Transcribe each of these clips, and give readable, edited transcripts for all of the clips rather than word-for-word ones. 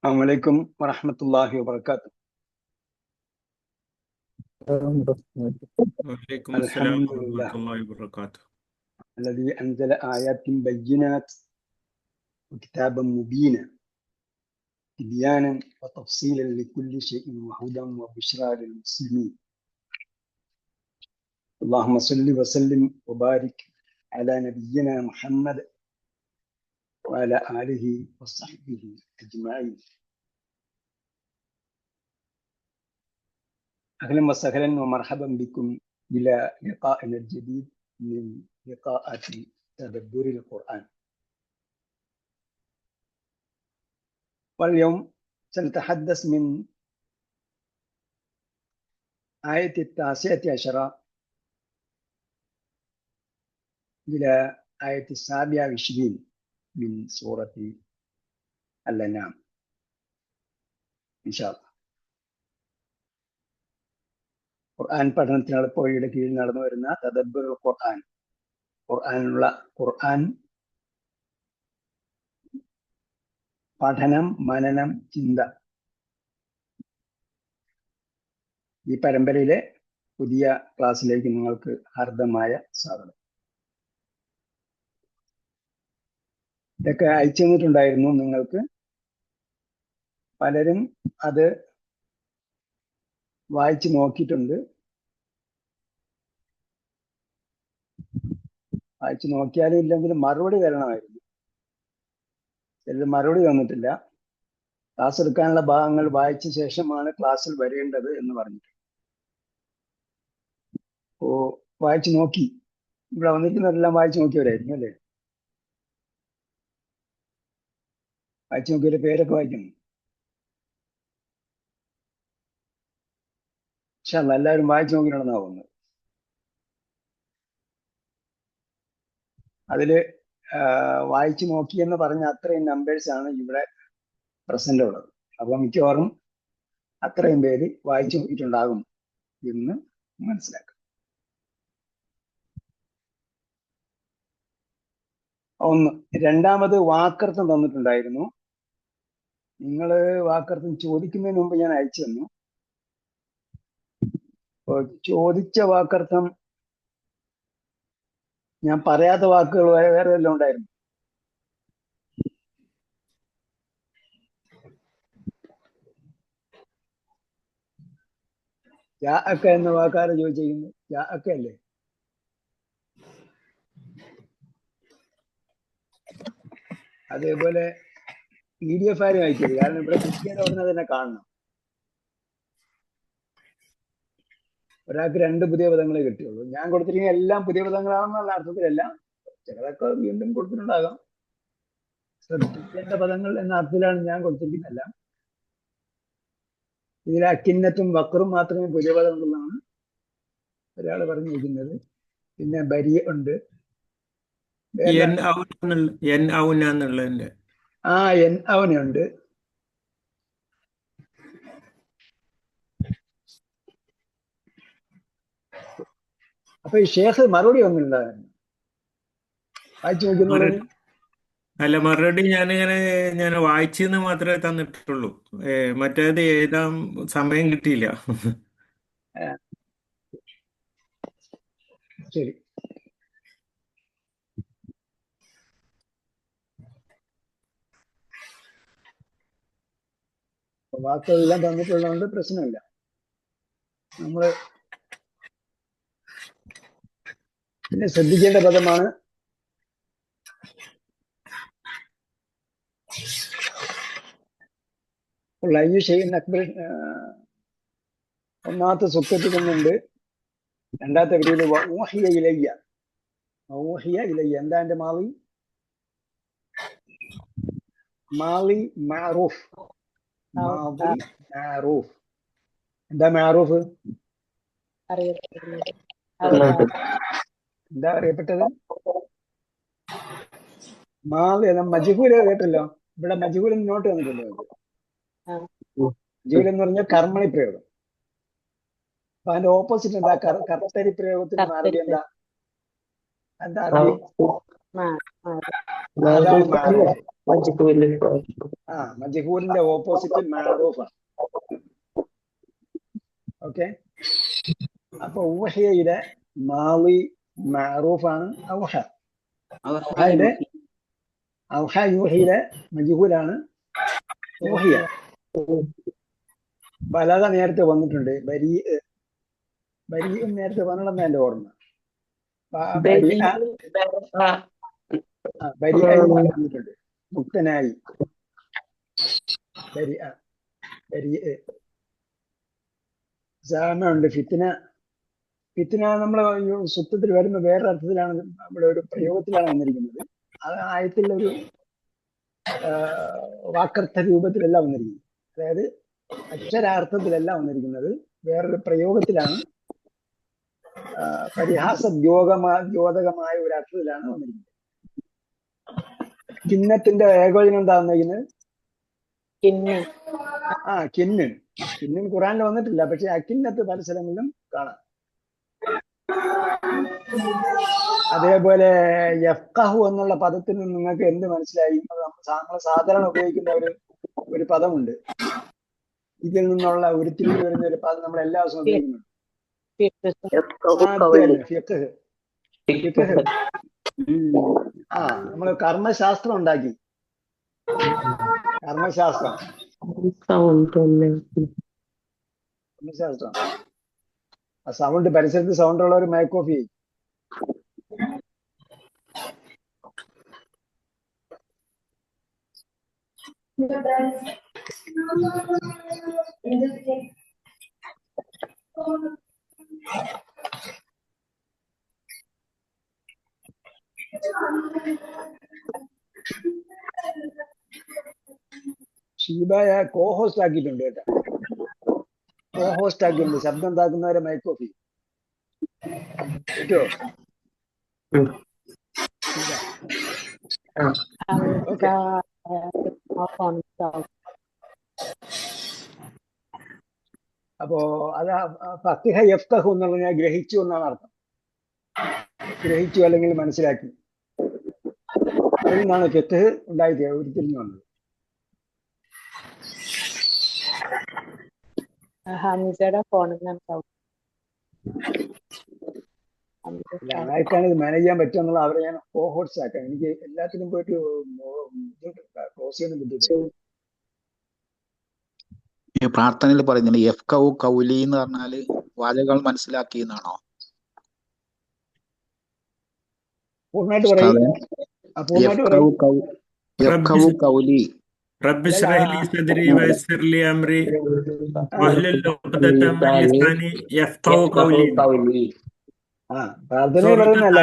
السلام عليكم ورحمة الله وبركاته. وعليكم السلام الحمد ورحمة لله الله وبركاته. الذي أنزل آيات بينات وكتابا مبينا تبيانا وتفصيلا لكل شيء وهدى وبشرى للمسلمين. اللهم صل وسلم وبارك على نبينا محمد وعلى آله وصحبه أجمعين. أهلا وسهلا ومرحبا بكم إلى لقائنا الجديد من لقاءات تدبر القرآن. واليوم سنتحدث من آية 19 إلى آية 27 من سورة الأنعام إن شاء الله. ഖുർആൻ പഠനത്തിന് എളുപ്പവഴിയുടെ കീഴിൽ നടന്നു വരുന്ന തദബ്ബുർ ഖുർആൻ പഠനം, മനനം, ചിന്ത, ഈ പരമ്പരയിലെ പുതിയ ക്ലാസ്സിലേക്ക് നിങ്ങൾക്ക് ഹാർദമായ സ്വാഗതം. ഇതൊക്കെ അയച്ചു തന്നിട്ടുണ്ടായിരുന്നു നിങ്ങൾക്ക്. പലരും അത് വായിച്ചു നോക്കിയിട്ടുണ്ട്. വായിച്ചു നോക്കിയാലും ഇല്ലെങ്കിലും മറുപടി തരണമായിരുന്നു. ചിലർ മറുപടി തന്നിട്ടില്ല. ക്ലാസ് എടുക്കാനുള്ള ഭാഗങ്ങൾ വായിച്ച ശേഷമാണ് ക്ലാസ്സിൽ വരേണ്ടത് എന്ന് പറഞ്ഞിട്ട്. വായിച്ചു നോക്കി, ഇവിടെ വന്നിരിക്കുന്നതെല്ലാം വായിച്ചു നോക്കിയവരായിരിക്കും അല്ലേ? വായിച്ചു നോക്കിയവരുടെ പേരൊക്കെ വായിക്കുന്നു. പക്ഷെ എല്ലാവരും വായിച്ചു നോക്കിയിട്ടുണ്ടെന്നാണ് തോന്നുന്നത്. അതില് വായിച്ചു നോക്കി എന്ന് പറഞ്ഞ അത്രയും നമ്പേഴ്സാണ് ഇവിടെ പ്രസന്റ് ഉള്ളത്. അപ്പൊ മിക്കവാറും അത്രയും പേര് വായിച്ചു നോക്കിയിട്ടുണ്ടാകും എന്ന് മനസ്സിലാക്കാം. ഒന്ന്. രണ്ടാമത് വാക്കർത്ഥം തന്നിട്ടുണ്ടായിരുന്നു. നിങ്ങൾ വാക്കർത്ഥം ചോദിക്കുന്നതിന് മുമ്പ് ഞാൻ അയച്ചു തന്നു. ചോദിച്ച വാക്കർത്ഥം ഞാൻ പറയാത്ത വാക്കുകൾ വേറെ വല്ലതും ഉണ്ടായിരുന്നു? ജാഅക എന്ന വാക്കാരെ ചോദിച്ചിരിക്കുന്നത്? ജാഅക അല്ലേ? അതേപോലെ PDF ആരും അയക്കരുത്. കാരണം ഇവിടെ കുട്ടിയുടെ ഉടനെ തന്നെ കാണണം. ഒരാൾക്ക് 2 പുതിയ പദങ്ങളെ കിട്ടിയുള്ളൂ. ഞാൻ കൊടുത്തിരിക്കുന്ന എല്ലാം പുതിയ പദങ്ങളാണെന്നുള്ള അർത്ഥത്തിലല്ല, ചിലതൊക്കെ വീണ്ടും കൊടുത്തിട്ടുണ്ടാകാം. ശ്രദ്ധിക്കേണ്ട പദങ്ങൾ എന്ന അർത്ഥത്തിലാണ് ഞാൻ കൊടുത്തിരിക്കുന്നതല്ല. ഇതിൽ അക്കിന്നത്തും വക്റും മാത്രമേ പുതിയ പദങ്ങളാണ് ഒരാൾ പറഞ്ഞിരിക്കുന്നത്. പിന്നെ ബരി ഉണ്ട്. എൻ അവനുണ്ട്. അപ്പൊ ഈ ഷേഖ് മറുപടി ഒന്നുമില്ലായിരുന്നു. വായിച്ചു നോക്കുന്നത് അല്ല, മറുപടി ഞാൻ വായിച്ചെന്ന് മാത്രമേ തന്നിട്ടുള്ളൂ. മറ്റേത് എഴുതാൻ സമയം കിട്ടിയില്ല. ശരി. വാക്കുകളെല്ലാം തന്നിട്ടുള്ളതുകൊണ്ട് പ്രശ്നമില്ല. നമ്മള് പിന്നെ ശ്രദ്ധിക്കേണ്ട പദമാണ് ഒന്നാമത്തെ സുഖത്തിൽ കൊണ്ടുണ്ട്. രണ്ടാമത്തെ വരിയിൽ ഊഹിയ ഇലയ്യ. എന്താ എന്റെ മാവി? മഅറൂഫ്. എന്താ മഅറൂഫ്? എന്താ അറിയപ്പെട്ടത്? മാവി. മജ്ഹൂൽ കേട്ടല്ലോ. ഇവിടെ മജ്ഹൂൽ നോട്ട് വന്നിട്ടുണ്ട്. മജ്ഹൂൽ എന്ന് പറഞ്ഞാൽ കർമ്മണി പ്രയോഗം. അപ്പൊ അതിന്റെ ഓപ്പോസിറ്റ് എന്താ? കർത്തരി പ്രയോഗത്തിന് മാറി എന്താ? എന്താ അതാണ് മജ്ഹൂലിന്റെ ഓപ്പോസിറ്റ് മഅറൂഫാണ്. ഓക്കെ, അപ്പൊ ഊഹയുടെ മാളി മഅറൂഫാണ് ഔഹ. യൂഹിയുടെ മജ്ഹൂലാണ് ഊഹിയ. ബലഗ നേരത്തെ വന്നിട്ടുണ്ട്, ബരി നേരത്തെ വന്നിടന്ന എന്റെ ഓർമ്മ. വന്നിട്ടുണ്ട്, മുക്തനായി. ഉണ്ട് ഫിത്ന നമ്മളെ സുത്തത്തിൽ വരുന്ന വേറെ അർത്ഥത്തിലാണ്, നമ്മുടെ ഒരു പ്രയോഗത്തിലാണ് വന്നിരിക്കുന്നത്. അത് ആയത്തിലുള്ള ഒരു വാക്കർത്ഥ രൂപത്തിലല്ല വന്നിരിക്കുന്നത്, അതായത് അക്ഷരാർത്ഥത്തിലല്ല വന്നിരിക്കുന്നത്, വേറൊരു പ്രയോഗത്തിലാണ്, ദ്യോതകമായ ഒരു അർത്ഥത്തിലാണ് വന്നിരിക്കുന്നത്. കിന്നത്തിന്റെ ഏകോചനം എന്താ വന്നിരിക്കുന്നത്? കിന്നൻ ഖുറാനിൽ വന്നിട്ടില്ല, പക്ഷെ അക്കിന്നത്ത് പല സ്ഥലങ്ങളിലും കാണാം. അതേപോലെ യഫ്ഖഹു എന്നുള്ള പദത്തിൽ നിന്ന് നിങ്ങൾക്ക് എന്ത് മനസ്സിലായി? നമ്മൾ സാധാരണ ഉപയോഗിക്കുന്ന ഒരു പദമുണ്ട്, ഇതിൽ നിന്നുള്ള ഉരുത്തിരിഞ്ഞു വരുന്ന ഒരു പദം നമ്മൾ എല്ലാ ദിവസവും ഉപയോഗിക്കുന്നുണ്ട്. നമ്മള് കർമ്മശാസ്ത്രം ഉണ്ടാക്കി. കർമ്മശാസ്ത്രം ആ സൗണ്ട്, പരിസരത്ത് സൗണ്ട് ഉള്ള ഒരു മൈക്ക് ഓഫ് ചെയ്യും. ഷീബായ കോ-ഹോസ്റ്റ് ആക്കിയിട്ടുണ്ട് കേട്ടോ, കോ-ഹോസ്റ്റ് ആക്കിയിട്ടുണ്ട്. ശബ്ദം ഉണ്ടാക്കുന്നവരെ മൈക്ക് ഓഫ് ചെയ്യും കേട്ടോ. അപ്പോ അത് ഫഖിഹ യഫ്ഖഹു എന്ന് പറഞ്ഞാൽ ഗ്രഹിച്ചു എന്നാണ് അർത്ഥം. ഗ്രഹിച്ചു അല്ലെങ്കിൽ മനസ്സിലാക്കി. അതിൽ നിന്നാണ് ഫിഖ്ഹ് ഉണ്ടായി ഉരുത്തിരിഞ്ഞു വന്നത്. ആർക്കാണ് ഇത് മാനേജ് ചെയ്യാൻ പറ്റുക എന്നുള്ള അവരെ ഞാൻ കോ-ഹോസ്റ്റ് ആക്കാം. എനിക്ക് എല്ലാത്തിനും പോയിട്ട് ക്ലോസ് ചെയ്യുന്ന ബുദ്ധിമുട്ട്. ഈ പ്രാർത്ഥനയിൽ പറയുന്നില്ല യഫ്ഖഹു ഖൗലി എന്ന് പറഞ്ഞാല് വാചകങ്ങൾ മനസ്സിലാക്കി എന്നാണോ? പൂർണ്ണമായിട്ട് പറയും. യഫ്ഖഹു ഖൗലി. റബ്ബി ഇശ്റഹ് ലി സദ്രി വയസ്സിർ ലി അംരി വഹ്ലുൽ ഉഖ്ദതം മിൻ ലിസാനി യഫ്ഖഹു ഖൗലി. പ്രാർത്ഥനയിൽ പറയുന്നതല്ല,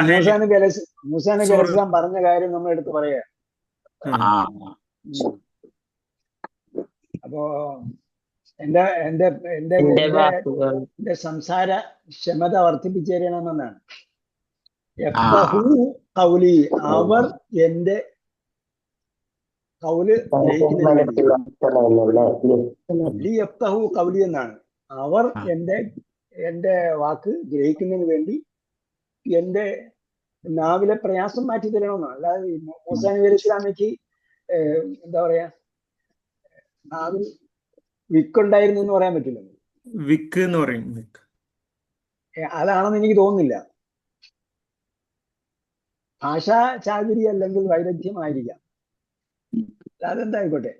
മൂസാ നബി അലൈഹിസ്സലാം പറഞ്ഞ കാര്യം നമ്മൾ എടുത്ത് പറയാ. അപ്പോ എന്റെ സംസാര ക്ഷമത വർദ്ധിപ്പിച്ചു തരണമെന്നാണ്. യഫ്ഖഹു ഖൗലി, അവർ എന്റെ കൗല് ഗ്രഹിക്കുന്നതിന് വേണ്ടി. ലി യഫ്ഖഹു ഖൗലി എന്നാണ്, അവർ എന്റെ വാക്ക് ഗ്രഹിക്കുന്നതിന് വേണ്ടി എന്റെ നാവിലെ പ്രയാസം മാറ്റി തരണമെന്നാണ്. അല്ലാതെ മൂസാ നബി അലൈഹി ഇസ്ലാമിക്ക് എന്താ പറയാ, നാവിൽ വിക്കുണ്ടായിരുന്നു എന്ന് പറയാൻ പറ്റില്ല. വിക്ക് എന്ന് പറയും. അതാണെന്ന് എനിക്ക് തോന്നുന്നില്ല. ഭാഷാ ചാതുരി അല്ലെങ്കിൽ വൈദഗ്ധ്യമായിരിക്കാം, അതെന്തായിക്കോട്ടെ.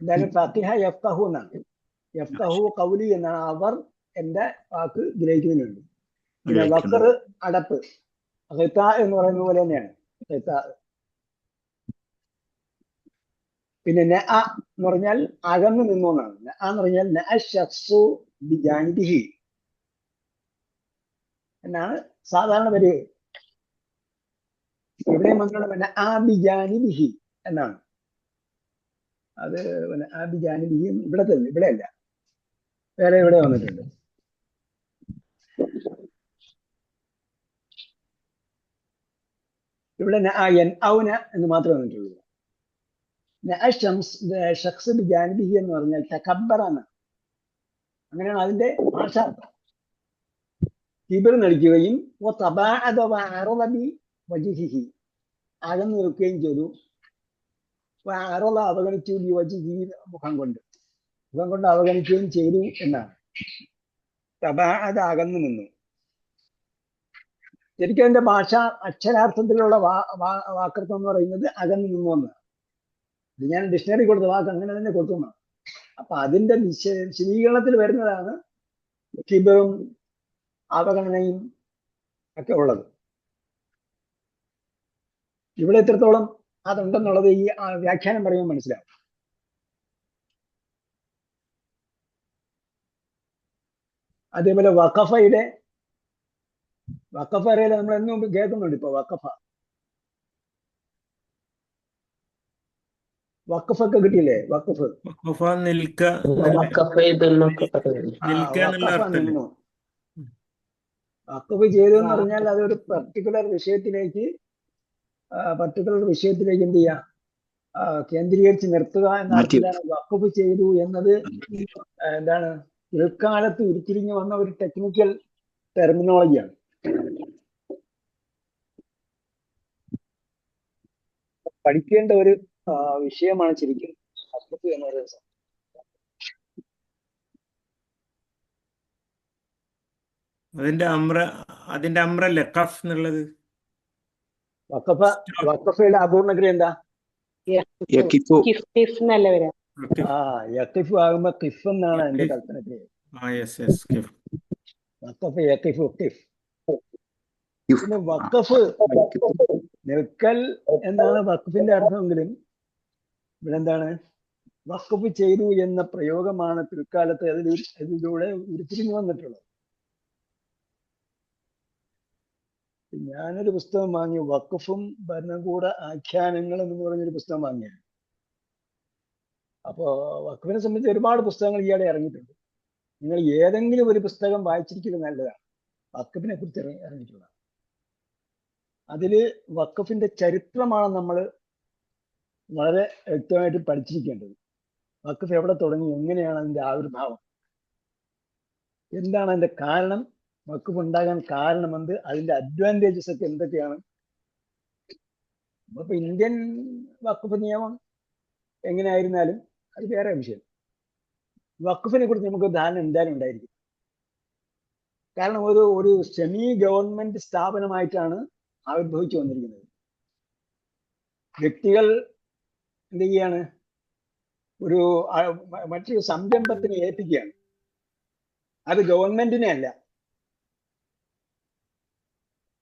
എന്തായാലും ഫഖിഹ യഫ്ഖഹു എന്നാണ്, യഫ്ഖഹു ഖൗലി എന്നാണ്, അവർ എന്റെ വാക്ക് ഗ്രഹിക്കുന്നതിന് വേണ്ടി. പിന്നെ വഖർ അടപ്പ്, ഖിത എന്ന് പറയുന്ന പോലെ തന്നെയാണ് ഖിത. പിന്നെ നഅ എന്ന് പറഞ്ഞാൽ അകന്നു നിന്നു എന്നാണ്. നഅ എന്ന് പറഞ്ഞാൽ നഅ ശഖ്സു ബിജാനിബിഹി എന്നാണ് സാധാരണ വരിക. ഇവിടെ വന്നിട്ടുള്ള നഅ ബിജാനിബിഹി എന്നാണ്. അത് നഅ ബിജാനിബിഹി ഇവിടെ അല്ല, വേറെ ഇവിടെ വന്നിട്ടുണ്ട്. ഇവിടെ ഔന എന്ന് മാത്രമേ വന്നിട്ടുള്ളൂ. ഷഖ്സ് ബിജാനിബിഹി എന്ന് പറഞ്ഞാൽ തകബ്ബറ എന്നാണ്. അങ്ങനെയാണ് അതിന്റെ ഭാഷാർത്ഥം. കിബർ നടിക്കുകയും അകന്നു നിൽക്കുകയും ചെയ്തു. അറള അവഗണിച്ചു യുവജി മുഖം കൊണ്ട് അവഗണിക്കുകയും ചെയ്തു എന്നാണ്. അത് അകന്നു നിന്നു. ശരിക്കും അതിന്റെ ഭാഷ അക്ഷരാർത്ഥത്തിലുള്ള വാക്കർത്ഥം എന്ന് പറയുന്നത് അകന്നു നിന്നു എന്നാണ്. ഇത് ഞാൻ ഡിക്ഷണറി കൊടുത്ത വാക്ക് അങ്ങനെ തന്നെ കൊടുക്കുന്നു. അപ്പൊ അതിന്റെ വിശദീകരണത്തിൽ വരുന്നതാണ് കിബറും അവഗണനയും ഒക്കെ ഉള്ളത്. ഇവിടെ എത്രത്തോളം അതുണ്ടെന്നുള്ളത് ഈ വ്യാഖ്യാനം പറയുമ്പോൾ മനസ്സിലാവും. അതേപോലെ വഖഫയിലെ വഖഫയിലെ നമ്മൾ എന്നും കേൾക്കുന്നുണ്ട്. ഇപ്പൊ വഖഫൊക്കെ കിട്ടിയില്ലേ? വഖഫ് നിന്നു. വഖഫ് ചെയ്തു എന്ന് പറഞ്ഞാൽ അതൊരു പർട്ടിക്കുലർ വിഷയത്തിലേക്ക് എന്ത് ചെയ്യാം, കേന്ദ്രീകരിച്ച് നിർത്തുക എന്ന അർത്ഥത്തിലാണ് വഖഫ് ചെയ്തു എന്നത്. എന്താണ്, പിൽക്കാലത്ത് ഉരുത്തിരിഞ്ഞു വന്ന ഒരു ടെക്നിക്കൽ ടെർമിനോളജിയാണ്. പഠിക്കേണ്ട ഒരു വിഷയമാണ് ശരിക്കും വഖഫ് എന്ന് പറയുന്നത്. അതിന്റെ അമ്രല്ലേ കഫ് എന്നുള്ളത്? വഖഫയുടെ അപൂർണക്രിയ എന്താ? യഖിഫു ആകുമ്പോ കിഫ് എന്നാണ് അതിന്റെ കൽപ്പനക്രിയ. വഖഫ് യഖിഫു കിഫ്. പിന്നെ വഖഫ് നിൽക്കൽ എന്നാണ് വഖഫിന്റെ അർത്ഥമെങ്കിലും ഇവിടെ എന്താണ്, വഖഫ് ചെയ്തു എന്ന പ്രയോഗമാണ് പിൽക്കാലത്ത് അതിലൂടെ ഉരുത്തിരിഞ്ഞു വന്നിട്ടുള്ളത്. ഞാനൊരു പുസ്തകം വാങ്ങി, വഖഫും ഭരണകൂട ആഖ്യാനങ്ങളും എന്ന് പറഞ്ഞൊരു പുസ്തകം വാങ്ങിയാണ്. അപ്പോ വഖഫിനെ സംബന്ധിച്ച് ഒരുപാട് പുസ്തകങ്ങൾ ഈയിടെ ഇറങ്ങിയിട്ടുണ്ട്. നിങ്ങൾ ഏതെങ്കിലും ഒരു പുസ്തകം വായിച്ചിരിക്കുന്നത് നല്ലതാണ്. വഖഫിനെ കുറിച്ച് ഇറങ്ങിയിട്ടുള്ള അതില് വഖഫിന്റെ ചരിത്രമാണ് നമ്മൾ വളരെ വ്യക്തമായിട്ട് പഠിച്ചിരിക്കേണ്ടത്. വഖഫ് എവിടെ തുടങ്ങി, എങ്ങനെയാണ് അതിന്റെ ആവിർഭാവം, എന്താണ് അതിന്റെ കാരണം, വഖഫ് ഉണ്ടാകാൻ കാരണം എന്ത്, അതിന്റെ അഡ്വാൻറ്റേജസ് ഒക്കെ എന്തൊക്കെയാണ്. ഇപ്പൊ ഇന്ത്യൻ വഖഫ് നിയമം എങ്ങനെയായിരുന്നാലും അത് വേറെ വിഷയം. വഖഫിനെ കുറിച്ച് നമുക്ക് ധാരണ എന്തായാലും ഉണ്ടായിരിക്കും. കാരണം ഒരു സെമി ഗവൺമെന്റ് സ്ഥാപനമായിട്ടാണ് ആവിർഭവിച്ചു വന്നിരിക്കുന്നത്. വ്യക്തികൾ എന്ത് ചെയ്യാണ്, മറ്റൊരു സംരംഭത്തിന് ഏൽപ്പിക്കുകയാണ്. അത് ഗവൺമെന്റിനെ അല്ല.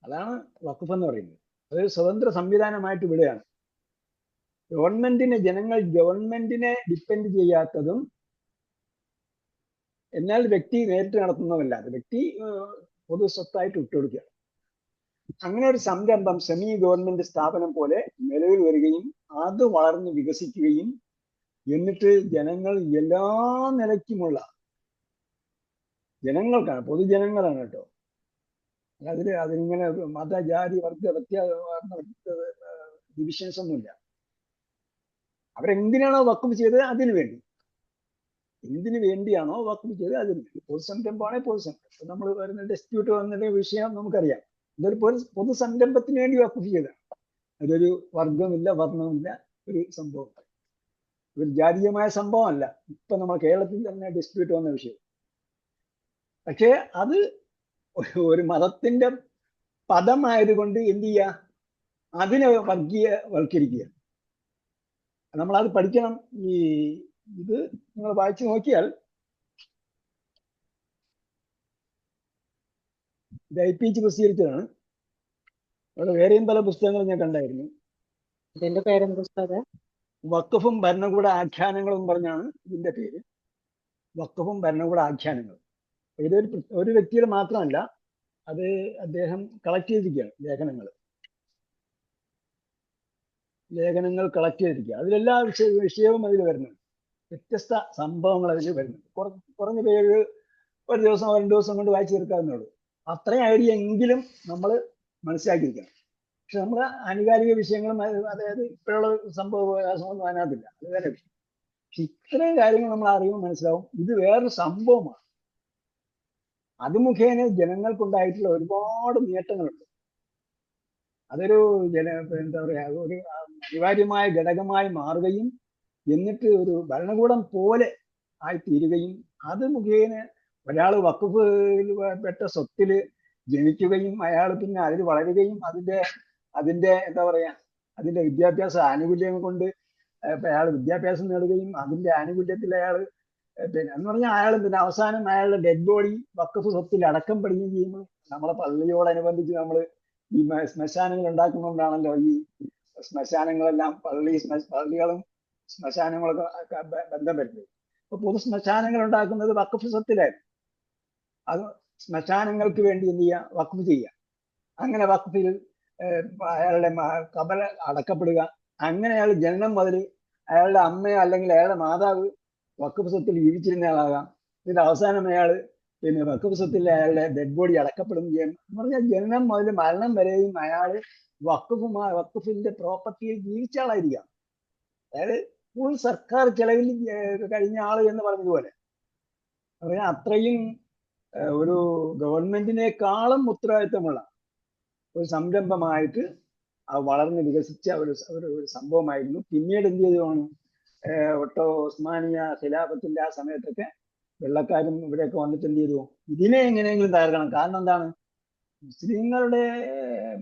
അതാണ് വഖഫ് എന്ന് പറയുന്നത്. അതൊരു സ്വതന്ത്ര സംവിധാനമായിട്ട് വിടുകയാണ്. ജനങ്ങൾ ഗവൺമെന്റിനെ ഡിപ്പെൻഡ് ചെയ്യാത്തതും എന്നാൽ വ്യക്തി നേരിട്ട് നടത്തുന്നതല്ലാതെ വ്യക്തി പൊതു സ്വത്തായിട്ട് വിട്ടുകൊടുക്കുകയാണ്. അങ്ങനെ ഒരു സംരംഭം സെമി ഗവൺമെന്റ് സ്ഥാപനം പോലെ നിലവിൽ വരികയും അത് വളർന്ന് വികസിക്കുകയും എന്നിട്ട് ജനങ്ങൾ എല്ലാ നിലയ്ക്കുമുള്ള ജനങ്ങൾക്കാണ്, പൊതുജനങ്ങളാണ് കേട്ടോ. അതിനിങ്ങനെ മത ജാതി വർഗ ഡിവിഷൻസ് ഒന്നുമില്ല. അവരെന്തിനാണോ വഖഫ് ചെയ്തത് അതിനു വേണ്ടി, എന്തിനു വേണ്ടിയാണോ വഖഫ് ചെയ്തത് അതിന് വേണ്ടി. പൊതുസംരംഭമാണെ പൊതുസംരംഭം. നമ്മൾ വരുന്ന ഡിസ്പ്യൂട്ട് വന്നിട്ട് വിഷയം നമുക്കറിയാം. ഇതൊരു പൊതുസംരംഭത്തിന് വേണ്ടി വഖഫ് ചെയ്തതാണ്. അതൊരു വർഗമില്ല, വർണ്ണമില്ല, ഒരു സംഭവം, ഒരു ജാതീയമായ സംഭവമല്ല. ഇപ്പൊ നമ്മൾ കേരളത്തിൽ തന്നെ ഡിസ്പ്യൂട്ട് വന്ന വിഷയം. പക്ഷേ അത് ഒരു മതത്തിന്റെ പദമായതുകൊണ്ട് എന്ത് ചെയ്യുക, അതിനെ വർഗീയവൽക്കരിക്കുക. നമ്മളത് പഠിക്കണം. ഇത് നിങ്ങൾ വായിച്ചു നോക്കിയാൽ ഇത് IPH പ്രസിദ്ധീകരിച്ചതാണ്. അവിടെ വേറെയും പല പുസ്തകങ്ങളും ഞാൻ കണ്ടായിരുന്നു. ഇതിന്റെ പേരെന്താ? വഖഫും ഭരണകൂട ആഖ്യാനങ്ങളും പറഞ്ഞാണ് ഇതിന്റെ പേര്. വഖഫും ഭരണകൂട ആഖ്യാനങ്ങൾ. ഒരു വ്യക്തിയുടെ മാത്രമല്ല, അത് അദ്ദേഹം കളക്ട് ചെയ്തിരിക്കുകയാണ്. ലേഖനങ്ങൾ കളക്ട് ചെയ്തിരിക്കുക. അതിലെല്ലാ വിഷയവും അതിൽ വരുന്നുണ്ട്. വ്യത്യസ്ത സംഭവങ്ങൾ അതിൽ വരുന്നുണ്ട്. കുറഞ്ഞ പേര് ഒരു ദിവസം 2 ദിവസം കൊണ്ട് വായിച്ചു തീർക്കാവുന്നുള്ളൂ. അത്രയും ഐഡിയ എങ്കിലും നമ്മൾ മനസ്സിലാക്കിയിരിക്കണം. പക്ഷെ നമ്മൾ ആനുകാലിക വിഷയങ്ങളും അതായത് ഇപ്പോഴുള്ള സംഭവ വികാസമൊന്നും അതിനകത്തില്ല. അത് വേറെ വിഷയം. പക്ഷെ ഇത്രയും കാര്യങ്ങൾ നമ്മൾ അറിയുമ്പോൾ മനസ്സിലാവും ഇത് വേറൊരു സംഭവമാണ്. അത് മുഖേന ജനങ്ങൾക്കുണ്ടായിട്ടുള്ള ഒരുപാട് നേട്ടങ്ങളുണ്ട്. അതൊരു എന്താ പറയാ, ഒരു അനിവാര്യമായ ഘടകമായി മാറുകയും എന്നിട്ട് ഒരു ഭരണകൂടം പോലെ ആയിത്തീരുകയും അത് മുഖേന ഒരാൾ വഖഫിൽ പെട്ട സ്വത്തില് ജനിക്കുകയും അയാൾ പിന്നെ അതിൽ വളരുകയും അതിന്റെ എന്താ പറയാ അതിന്റെ വിദ്യാഭ്യാസ ആനുകൂല്യം കൊണ്ട് അയാൾ വിദ്യാഭ്യാസം നേടുകയും അതിന്റെ ആനുകൂല്യത്തിൽ അയാൾ പിന്നെ എന്ന് പറഞ്ഞാൽ അയാൾ പിന്നെ അവസാനം അയാളുടെ ഡെഡ് ബോഡി വഖഫ് സ്വത്തിൽ അടക്കം പെടുകയും ചെയ്യുമ്പോൾ നമ്മളെ പള്ളിയോടനുബന്ധിച്ച് നമ്മൾ ഈ ശ്മശാനങ്ങൾ ഉണ്ടാക്കുന്നതുകൊണ്ടാണല്ലോ ഈ ശ്മശാനങ്ങളെല്ലാം പള്ളികളും ശ്മശാനങ്ങളൊക്കെ ബന്ധപ്പെടുന്നത്. അപ്പൊ പൊതു ശ്മശാനങ്ങൾ ഉണ്ടാക്കുന്നത് വഖഫ് സ്വത്തിലായിരുന്നു. അത് ശ്മശാനങ്ങൾക്ക് വേണ്ടി എന്ത് ചെയ്യുക, വഖഫ് ചെയ്യുക. അങ്ങനെ വഖഫിൽ അയാളുടെ ഖബർ അടക്കപ്പെടുക. അങ്ങനെ അയാൾ ജനനം മുതൽ അയാളുടെ അമ്മയോ അല്ലെങ്കിൽ അയാളുടെ മാതാവ് വഖഫ് സ്വത്തിൽ ജീവിച്ചിരുന്ന ആളാകാം. ഇതിന്റെ അവസാനം അയാൾ പിന്നെ വഖഫ് സ്വത്തിൽ അയാളുടെ ഡെഡ് ബോഡി അടക്കപ്പെടുകയും ചെയ്യും. എന്ന് പറഞ്ഞാൽ ജനനം മുതൽ മരണം വരെയും അയാൾ വഖഫിന്റെ പ്രോപ്പർട്ടിയിൽ ജീവിച്ച ആളായിരിക്കാം. അതായത് ഫുൾ സർക്കാർ ചെലവിൽ കഴിഞ്ഞ ആള് എന്ന് പറഞ്ഞതുപോലെ പറയാം. അത്രയും ഒരു ഗവൺമെന്റിനേക്കാളും ഉത്തരവാദിത്തമുള്ള ഒരു സംരംഭമായിട്ട് വളർന്ന് വികസിച്ച ഒരു സംഭവമായിരുന്നു. പിന്നീട് എന്ത് ചെയ്തതാണ്, ഒസ്മാനിയ ഖിലാഫത്തിന്റെ ആ സമയത്തൊക്കെ വെള്ളക്കാരും ഇവിടെയൊക്കെ വന്നിട്ട് എന്ത് ചെയ്തു, ഇതിനെ എങ്ങനെയെങ്കിലും തകർക്കണം. കാരണം എന്താണ്,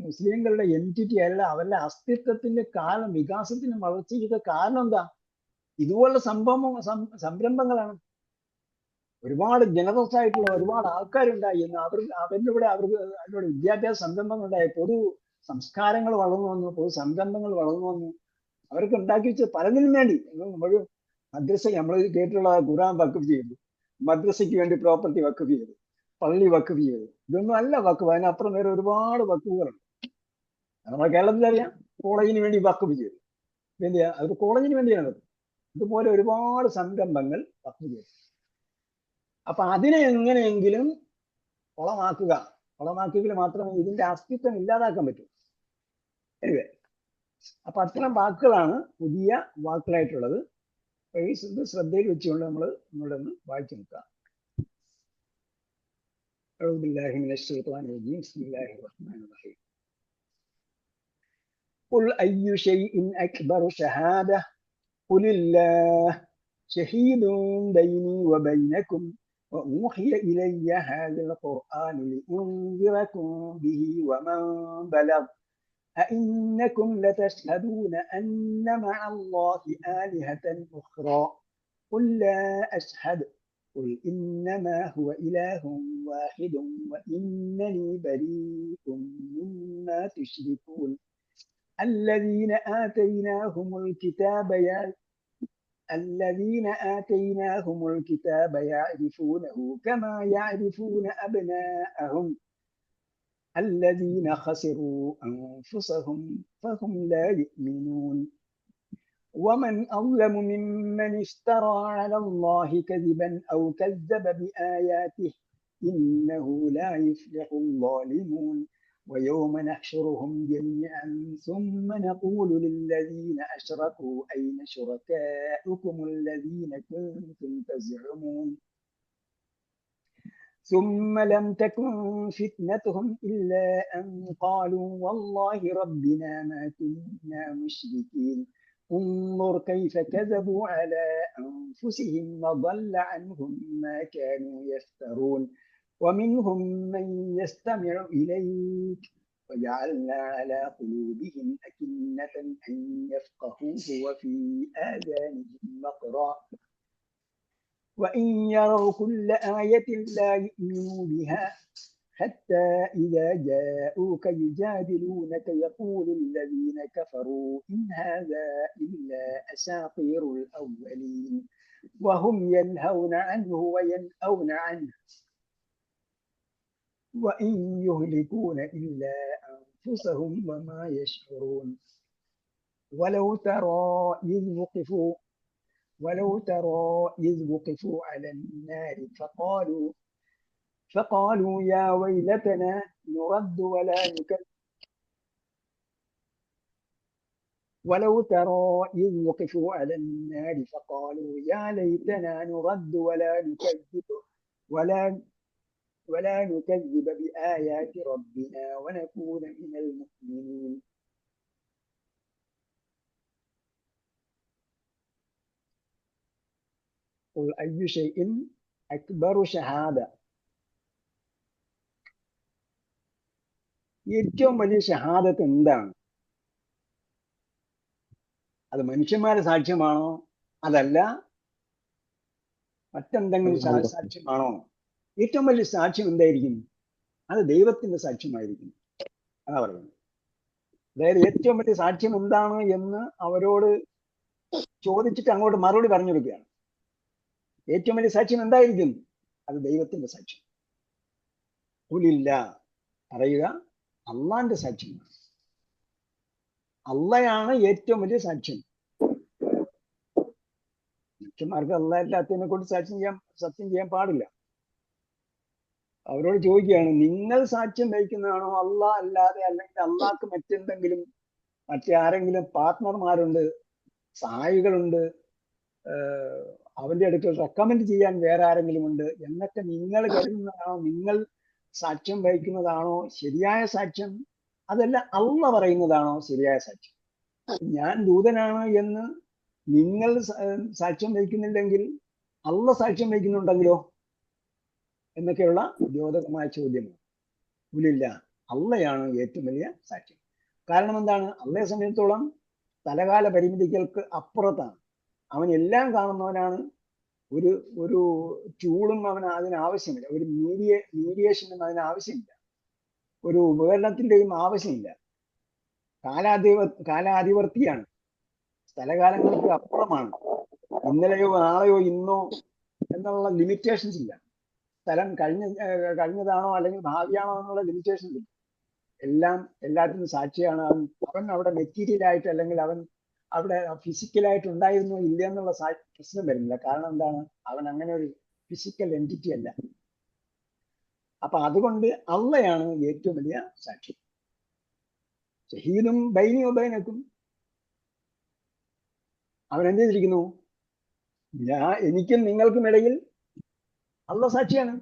മുസ്ലിങ്ങളുടെ എൻറ്റിറ്റി അല്ല, അവരുടെ അസ്തിത്വത്തിന്റെ കാലം വികാസത്തിനും വളർച്ചയ്ക്കൊക്കെ കാരണം എന്താ, ഇതുപോലുള്ള സംരംഭങ്ങളാണ്. ഒരുപാട് ജനറസ് ആയിട്ടുള്ള ഒരുപാട് ആൾക്കാരുണ്ടായി എന്ന് അവരുടെ അതിലൂടെ വിദ്യാഭ്യാസ സംരംഭങ്ങൾ ഉണ്ടായി, പൊതു സംസ്കാരങ്ങൾ വളർന്നു വന്നു, പൊതു സംരംഭങ്ങൾ വളർന്നു വന്നു. അവർക്ക് ഉണ്ടാക്കി വെച്ച പലതിനും വേണ്ടി ഒരു മദ്രസ നമ്മൾ കേട്ടിട്ടുള്ള ഖുർആൻ വഖഫ് ചെയ്തു, മദ്രസയ്ക്ക് വേണ്ടി പ്രോപ്പർട്ടി വഖഫ് ചെയ്തു, പള്ളി വഖഫ് ചെയ്തു. ഇതൊന്നും അല്ല വഖഫ്, അതിനപ്പുറം വേറെ ഒരുപാട് വഖഫുകളുണ്ട്. നമ്മുടെ കേരളത്തിലറിയാം, കോളേജിന് വേണ്ടി വഖഫ് ചെയ്തു. എന്ത് ചെയ്യാ, അത് കോളേജിന് വേണ്ടിയാണ്. ഇതുപോലെ ഒരുപാട് സംരംഭങ്ങൾ വഖഫ് ചെയ്തു. അപ്പൊ അതിനെ എങ്ങനെയെങ്കിലും കൊളമാക്കിയെങ്കിൽ മാത്രമേ ഇതിന്റെ അസ്തിത്വം ഇല്ലാതാക്കാൻ പറ്റൂ. എനിവേ, അപ്പൊ അത്തരം വാക്കുകളാണ് പുതിയ വാക്കുകളായിട്ടുള്ളത്. ഇത് ശ്രദ്ധയിൽ വെച്ചുകൊണ്ട് നമ്മൾ ഇവിടെ ഒന്ന് വായിച്ചു നോക്കാം. ഖുൽ അയ്യു ശൈഇൻ അക്ബറു ഷഹാദ ഖുലില്ലാഹ് ഷഹീദുൻ ബൈനി വബൈനകും وأوحي إلي هذا القرآن لأنذركم به ومن بلغ أئنكم لتشهدون أن مع الله آلهة أخرى قل لا أشهد قل إنما هو إله واحد وإنني بريء مما تشركون الذين آتيناهم الكتاب يعرفونه كما يعرفون أبناءهم الذين خسروا أنفسهم فهم لا يؤمنون ومن أظلم ممن افترى على الله كذبا أو كذب بآياته إنه لا يفلح الظالمون ويوم نحشرهم جميعا ثم نقول للذين أشركوا أين شركاؤكم الذين كنتم تزعمون ثم لم تكن فتنتهم إلا أن قالوا والله ربنا ما كنا مشركين انظر كيف كذبوا على أنفسهم وضل عنهم ما كانوا يفترون ومنهم من يستمع إليك وجعلنا على قلوبهم أكنة أن يفقهوه وفي آذانهم وقرا وإن يروا كل آية لا يؤمنوا بها حتى إذا جاءوك يجادلونك يقول الذين كفروا إن هذا إلا أساطير الأولين وهم ينهون عنه وينأون عنه وإن يهلكون إلا أنفسهم وما يشعرون ولو ترى إذ وقفوا على النار فقالوا يا ويلتنا نرد ولا نكذب ولو ترى إذ وقفوا على النار فقالوا يا ليتنا نرد ولا نكذب بآيات ربنا ونكون من المؤمنين ഖുൽ അയ്യു ഷൈഇൻ അക്ബറു ഷഹാദ. ഏറ്റവും വലിയ ഷഹാദത്ത് എന്താണ്? അത് മനുഷ്യന്മാരെ സാക്ഷ്യമാണോ, അതല്ല മറ്റെന്തെങ്കിലും സാക്ഷ്യമാണോ? ഏറ്റവും വലിയ സാക്ഷ്യം എന്തായിരിക്കും? അത് ദൈവത്തിന്റെ സാക്ഷ്യമായിരിക്കും. അതാ പറയുന്നത്. അതായത് ഏറ്റവും വലിയ സാക്ഷ്യം എന്താണ് എന്ന് അവരോട് ചോദിച്ചിട്ട് അങ്ങോട്ട് മറുപടി പറഞ്ഞു കൊടുക്കുകയാണ്. ഏറ്റവും വലിയ സാക്ഷ്യം എന്തായിരിക്കും? അത് ദൈവത്തിന്റെ സാക്ഷ്യം. ഖുലില്ല, പറയുക അള്ളാന്റെ സാക്ഷ്യമാണ്. അള്ളയാണ് ഏറ്റവും വലിയ സാക്ഷ്യം. മനുഷ്യന്മാർക്ക് അള്ളാഹ് അല്ലാത്തതിനെ കൊണ്ട് സത്യം ചെയ്യാൻ പാടില്ല. അവരോട് ചോദിക്കുകയാണ്, നിങ്ങൾ സാക്ഷ്യം വഹിക്കുന്നതാണോ അള്ളാഹ് അല്ലാതെ, അല്ലെങ്കിൽ അള്ളാഹ്ക്ക് മറ്റാരെങ്കിലും പാർട്ട്ണർമാരുണ്ട്, സഹായികളുണ്ട്, അവന്റെ അടുക്കൽ റെക്കമെൻഡ് ചെയ്യാൻ വേറെ ആരെങ്കിലും ഉണ്ട് എന്നൊക്കെ നിങ്ങൾ കരുതുന്നതാണോ, നിങ്ങൾ സാക്ഷ്യം വഹിക്കുന്നതാണോ ശരിയായ സാക്ഷ്യം? അതല്ല അള്ളാഹ് പറയുന്നതാണോ ശരിയായ സാക്ഷ്യം? ഞാൻ ദൂതനാണ് എന്ന് നിങ്ങൾ സാക്ഷ്യം വഹിക്കുന്നില്ലെങ്കിൽ അള്ളാഹ് സാക്ഷ്യം വഹിക്കുന്നുണ്ടെങ്കിലോ എന്നൊക്കെയുള്ള ദ്യോതകമായ ചോദ്യമാണ്. ഇല്ല, അള്ളയാണ് ഏറ്റവും വലിയ സാക്ഷ്യം. കാരണം എന്താണ്? അള്ളയെ സംബന്ധിച്ചിടത്തോളം സ്ഥലകാല പരിമിതികൾക്ക് അപ്പുറത്താണ്. അവൻ എല്ലാം കാണുന്നവനാണ്. ഒരു ടൂളും അതിന് ആവശ്യമില്ല, ഒരു മീഡിയേഷനും അതിന് ആവശ്യമില്ല, ഒരു ഉപകരണത്തിന്റെയും ആവശ്യമില്ല. കാലാധിവർത്തിയാണ്, സ്ഥലകാലങ്ങൾക്ക് അപ്പുറമാണ്. ഇന്നലെയോ നാളെയോ ഇന്നോ എന്നുള്ള ലിമിറ്റേഷൻസ് ഇല്ല. സ്ഥലം കഴിഞ്ഞതാണോ അല്ലെങ്കിൽ ഭാവിയാണോ എന്നുള്ള ലിമിറ്റേഷൻസ് ഇല്ല. എല്ലാത്തിനും സാക്ഷിയാണ് അവൻ. അവൻ അവിടെ മെറ്റീരിയലായിട്ട് അല്ലെങ്കിൽ അവൻ അവിടെ ഫിസിക്കലായിട്ട് ഉണ്ടായിരുന്നോ ഇല്ല എന്നുള്ള പ്രശ്നം വരുന്നില്ല. കാരണം എന്താണ്? അവൻ അങ്ങനെ ഒരു ഫിസിക്കൽ എൻറ്റിറ്റി അല്ല. അപ്പൊ അതുകൊണ്ട് അള്ളയാണ് ഏറ്റവും വലിയ സാക്ഷി. ഷഹീദും ബൈനിയോ ബൈനക്കും, അവൻ എന്ത് ചെയ്തിരിക്കുന്നു? എനിക്കും നിങ്ങൾക്കും ഇടയിൽ അള്ള സാക്ഷിയാണ്.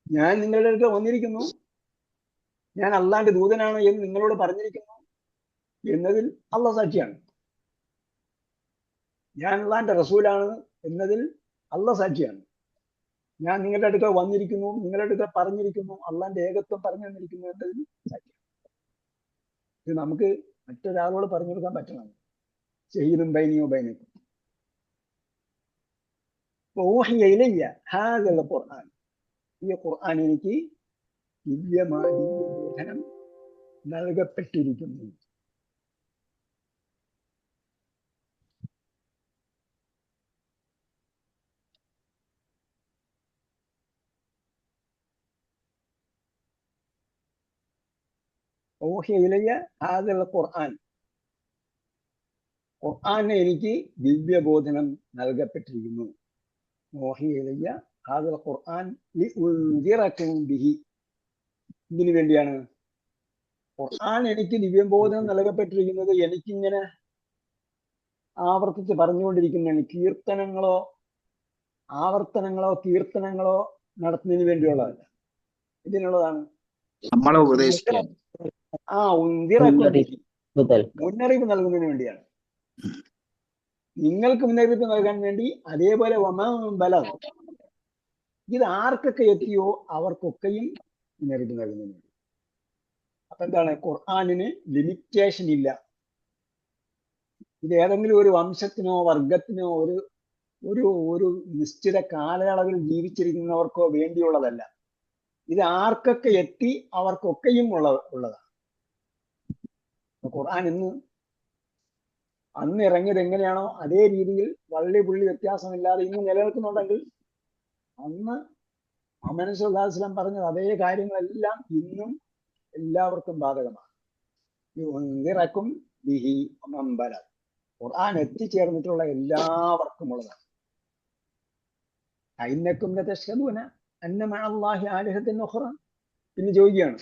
ഞാൻ നിങ്ങളുടെ അടുത്ത് വന്നിരിക്കുന്നു, ഞാൻ അള്ളാന്റെ ദൂതനാണ് എന്ന് നിങ്ങളോട് പറഞ്ഞിരിക്കുന്നു എന്നതിൽ അള്ള സാക്ഷിയാണ്. ഞാൻ അള്ളാന്റെ റസൂലാണ് എന്നതിൽ അള്ള സാക്ഷിയാണ്. ഞാൻ നിങ്ങളുടെ അടുത്ത് വന്നിരിക്കുന്നു, നിങ്ങളുടെ അടുത്ത് പറഞ്ഞിരിക്കുന്നു, അള്ളാന്റെ ഏകത്വം പറഞ്ഞു തന്നിരിക്കുന്നു എന്നതിൽ സാക്ഷിയാണ്. ഇത് നമുക്ക് മറ്റൊരാളോട് പറഞ്ഞു കൊടുക്കാൻ പറ്റണം. ഷഹീദും ബൈനിയോ ബൈനക്കും. ഖുർആൻ, ഈ ഖുർആൻ എനിക്ക് ദിവ്യമായ ദിവ്യബോധനം നൽകപ്പെട്ടിരിക്കുന്നു. ഖുർആന് എനിക്ക് ദിവ്യബോധനം നൽകപ്പെട്ടിരിക്കുന്നു. ഇതിനു വേണ്ടിയാണ് ഖുർആൻ എനിക്ക് ദിവ്യബോധനം നൽകപ്പെട്ടിരിക്കുന്നത്. എനിക്കിങ്ങനെ ആവർത്തിച്ച് പറഞ്ഞുകൊണ്ടിരിക്കുന്നതാണ്. കീർത്തനങ്ങളോ നടത്തുന്നതിന് വേണ്ടിയുള്ളതല്ല, ഇതിനുള്ളതാണ്. നമ്മളെ ഉപദേശിക്കാൻ, മുന്നറിയിപ്പ് നൽകുന്നതിന് വേണ്ടിയാണ്. നിങ്ങൾക്ക് മുന്നറിയിപ്പ് നൽകാൻ വേണ്ടി. അതേപോലെ ഇത് ആർക്കൊക്കെ എത്തിയോ അവർക്കൊക്കെയും മുന്നറിയിപ്പ് നൽകുന്നതിന് വേണ്ടി. അപ്പൊ എന്താണ്? ഖുർആനിന് ലിമിറ്റേഷൻ ഇല്ല. ഇത് ഏതെങ്കിലും ഒരു വംശത്തിനോ വർഗത്തിനോ ഒരു നിശ്ചിത കാലയളവിൽ ജീവിച്ചിരിക്കുന്നവർക്കോ വേണ്ടിയുള്ളതല്ല. ഇത് ആർക്കൊക്കെ എത്തി അവർക്കൊക്കെയും ഉള്ളതാണ്. ഖുർആൻ അന്ന് ഇറങ്ങിയത് എങ്ങനെയാണോ അതേ രീതിയിൽ വള്ളി പുള്ളി വ്യത്യാസമില്ലാതെ ഇന്ന് നിലനിൽക്കുന്നുണ്ടെങ്കിൽ അന്ന് മുഹമ്മദ് സല്ലല്ലാഹു അലൈഹി വസല്ലം പറഞ്ഞത് അതേ കാര്യങ്ങളെല്ലാം ഇന്നും എല്ലാവർക്കും ബാധകമാണ്. ഖുർആൻ എത്തിച്ചേർന്നിട്ടുള്ള എല്ലാവർക്കും ഉള്ളതാണ്. അന്നക്കും ലതശ്ഹദൂന അന്ന മഅല്ലാഹി ആലിഹത്തൻ ഉഖ്റ. പിന്നെ ചോദിക്കുകയാണ്,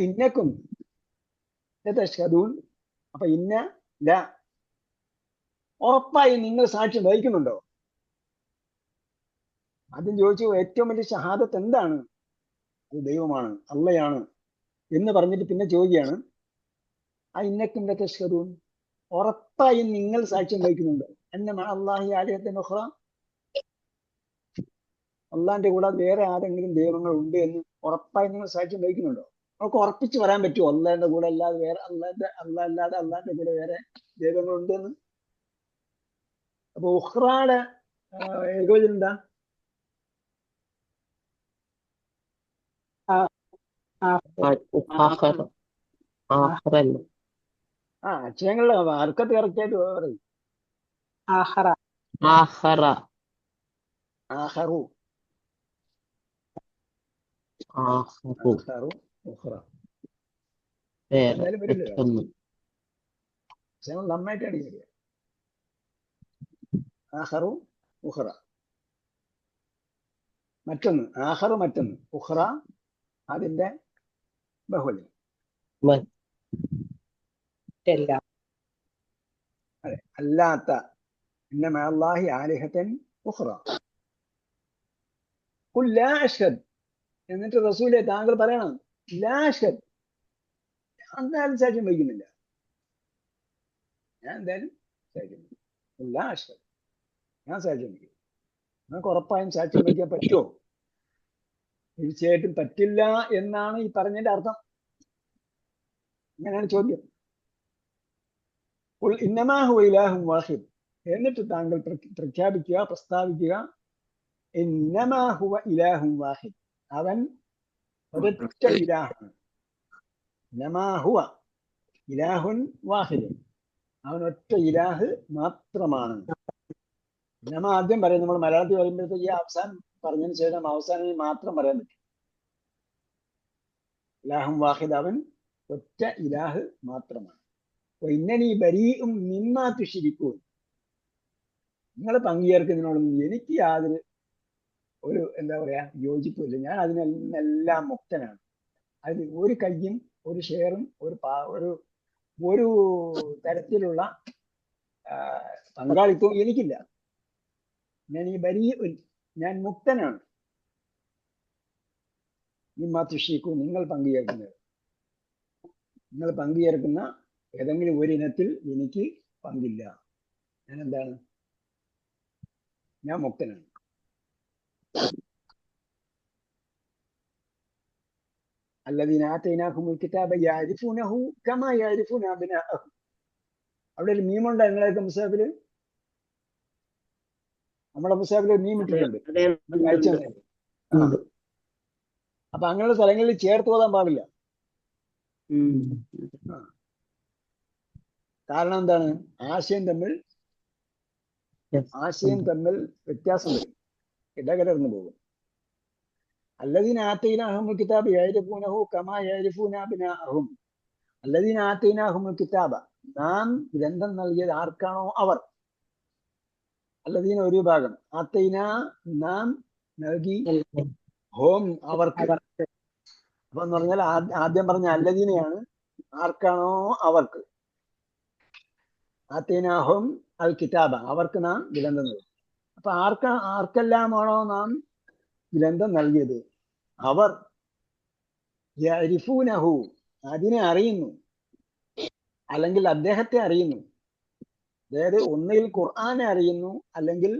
ഇന്നക്കും ലതശ്ഹദൂൻ. അപ്പൊ ഉറപ്പായി നിങ്ങൾ സാക്ഷ്യം വഹിക്കുന്നുണ്ടോ? ആദ്യം ചോദിച്ചു ഏറ്റവും വലിയ ഷഹാദത്ത് എന്താണ്? അത് ദൈവമാണ്, അള്ളയാണ് എന്ന് പറഞ്ഞിട്ട് പിന്നെ ചോദിക്കുകയാണ്, ഇന്നക്കും ലതശ്ഹദൂൻ, ഉറപ്പായും നിങ്ങൾ സാക്ഷ്യം വഹിക്കുന്നുണ്ടോ? അന്ന മഅ അല്ലാഹി ആലിഹത്തൻ ഉഖ്റ, അള്ളാന്റെ കൂടെ വേറെ ആരെങ്കിലും ദൈവങ്ങൾ ഉണ്ട് എന്ന് ഉറപ്പായി നിങ്ങൾ സാക്ഷ്യം വഹിക്കുന്നുണ്ടോ? നമുക്ക് ഉറപ്പിച്ച് പറയാൻ പറ്റുമോ അള്ളാന്റെ കൂടെ അല്ലാതെ വേറെ അള്ളാന്റെ കൂടെ വേറെ ദൈവങ്ങൾ ഉണ്ട് എന്ന്? അപ്പൊ ഉഖ്റയുടെ ഏകോചനം എന്താ? അക്ഷരങ്ങളുടെ അർക്കത്ത് കറക്റ്റായിട്ട് പറയും. ആഹറ ആഹറു ഉഖ്റ എന്തായാലും വരില്ല. അക്ഷരങ്ങൾ നന്നായിട്ടാണ് ഈ വരിക. ആഹറു ഉഖ്റ മറ്റൊന്ന്, ആഹറു മറ്റൊന്ന്, ഉഖ്റ അതിന്റെ ബഹുവചനം. അതെ, അല്ലാത്ത. ഇന്ന മഅ അല്ലാഹി ആലിഹത്തൻ ഉഖ്റ ഖുൽ ലാ അഷ്ഹദ്. എന്നിട്ട് റസൂലെ താങ്കൾ പറയണം, ലാ അഷ്ഹദ്, ഞാൻ എന്തായാലും സാക്ഷ്യം വഹിക്കുന്നില്ല, ഞാൻ എന്തായാലും സാക്ഷ്യം വഹിക്കും. ലാ അഷ്ഹദ്, ഞാൻ സാക്ഷ്യം വഹിക്കും. നമുക്ക് ഉറപ്പായും സാക്ഷ്യം വഹിക്കാൻ പറ്റുമോ? തീർച്ചയായിട്ടും പറ്റില്ല എന്നാണ് ഈ പറഞ്ഞതിന്റെ അർത്ഥം. അങ്ങനെയാണ് ചോദ്യം. ഖുൽ ഇന്നമാ ഹുവ ഇലാഹുൻ വാഹിദ്. എന്നിട്ട് താങ്കൾ പ്രഖ്യാപിക്കുക, പ്രസ്താവിക്കുക, ഇന്നമാ ഹുവ ഇലാഹുൻ വാഹിദ്, അവൻ ഒരൊറ്റ ഇലാഹാണ്. ഇന്നമാ ഹുവ ഇലാഹുൻ വാഹിദ്, അവൻ ഒറ്റ ഇലാഹ് മാത്രമാണ്. ഇന്നമ ആദ്യം പറയും. നമ്മൾ മലയാളത്തിൽ പറയുമ്പോഴത്തേക്ക് ഈ അവസാനം പറഞ്ഞതിന് ശേഷം അവസാനം മാത്രം പറയാൻ പറ്റും. ഇലാഹുൻ വാഹിദ്, അവൻ ഒറ്റ ഇലാഹ് മാത്രമാണ്. ഇന്നനി ബരീഉം മിമ്മാ തുശ്രികൂൻ, നിങ്ങൾ പങ്കുചേർക്കുന്നതിനോടൊന്നും എനിക്ക് യാതൊരു എന്താ പറയാ യോജിപ്പില്ല. ഞാൻ അതിനെല്ലാം മുക്തനാണ്. അതിൽ ഒരു കയ്യും ഒരു ഷെയറും ഒരു തരത്തിലുള്ള പങ്കാളിത്തവും എനിക്കില്ല. ഞാൻ ഈ ഞാൻ മുക്തനാണ്. മിമ്മാ തുശ്രികൂൻ, നിങ്ങൾ പങ്കുചേർക്കുന്ന ഏതെങ്കിലും ഒരു ഇനത്തിൽ എനിക്ക് പങ്കില്ല. ഞാൻ എന്താണ്? ഞാൻ മുക്തനാണ്. അല്ലദീന ആതൈനാഹുമുൽ കിതാബ യഅരിഫൂനഹു കമാ യഅരിഫൂന അബ്നാഅഹും. അവിടെ ഒരു മീമുണ്ട് നിങ്ങളെയൊക്കെ മുസാഫില്. നമ്മുടെ മുസാഫിൽ മീം ഇട്ടിട്ടുണ്ട്. അപ്പൊ അങ്ങനെയുള്ള സ്ഥലങ്ങളിൽ ചേർത്ത് ഓതാൻ പാടില്ല. കാരണം എന്താണ്? ആശയം തമ്മിൽ വ്യത്യാസം വരും, ഇടകലർന്നു പോകും. അല്ലദീന ആതൈനാഹുമുൽ കിതാബ യഅരിഫൂനഹു കമാ യഅരിഫൂന അബ്നാഅഹും. അല്ലദീന ആതൈനാഹുമുൽ കിതാബ, നാം ഗ്രന്ഥം നൽകിയത് ആർക്കാണോ അവർ. അല്ലദീന ഒരു ഭാഗം, ആതൈന നാം നൽകി, ഹോം അവർക്ക്. അപ്പൊ എന്ന് പറഞ്ഞാൽ ആദ്യം പറഞ്ഞ അല്ലദീനയാണ് ആർക്കാണോ അവർക്ക്. ആതൈനാഹും അൽ കിതാബ, അവർക്ക് നാം ഗ്രന്ഥം നൽകി. അപ്പൊ ആർക്കെല്ലാമാണോ നാം ഗ്രന്ഥം നൽകിയത് അവർ യഅരിഫൂനഹു, അതിനെ അറിയുന്നു, അല്ലെങ്കിൽ അദ്ദേഹത്തെ അറിയുന്നു. അതായത് ഒന്നുകിൽ ഖുർആനെ അറിയുന്നു, അല്ലെങ്കിൽ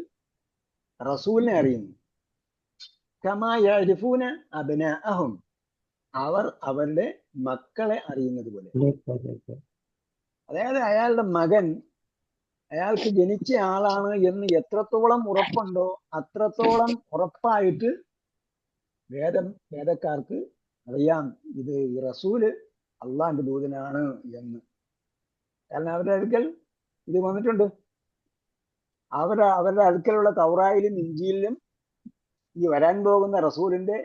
റസൂലിനെ അറിയുന്നു. കമാ യഅരിഫൂന അബ്നാഅഹും, അവർ അവരുടെ മക്കളെ അറിയുന്നത് പോലെ. അതായത് അയാളുടെ മകൻ അയാൾക്ക് ജനിച്ച ആളാണ് എന്ന് എത്രത്തോളം ഉറപ്പുണ്ടോ അത്രത്തോളം ഉറപ്പായിട്ട് വേദക്കാർക്ക് അറിയാം ഇത് ഈ റസൂല് അള്ളാന്റെ ദൂതനാണ് എന്ന്. കാരണം അവരുടെ അടുക്കൽ ഇത് വന്നിട്ടുണ്ട്. അവരുടെ അടുക്കലുള്ള തൗറായിലും ഇഞ്ചിയിലും ഈ വരാൻ പോകുന്ന റസൂലിന്റെ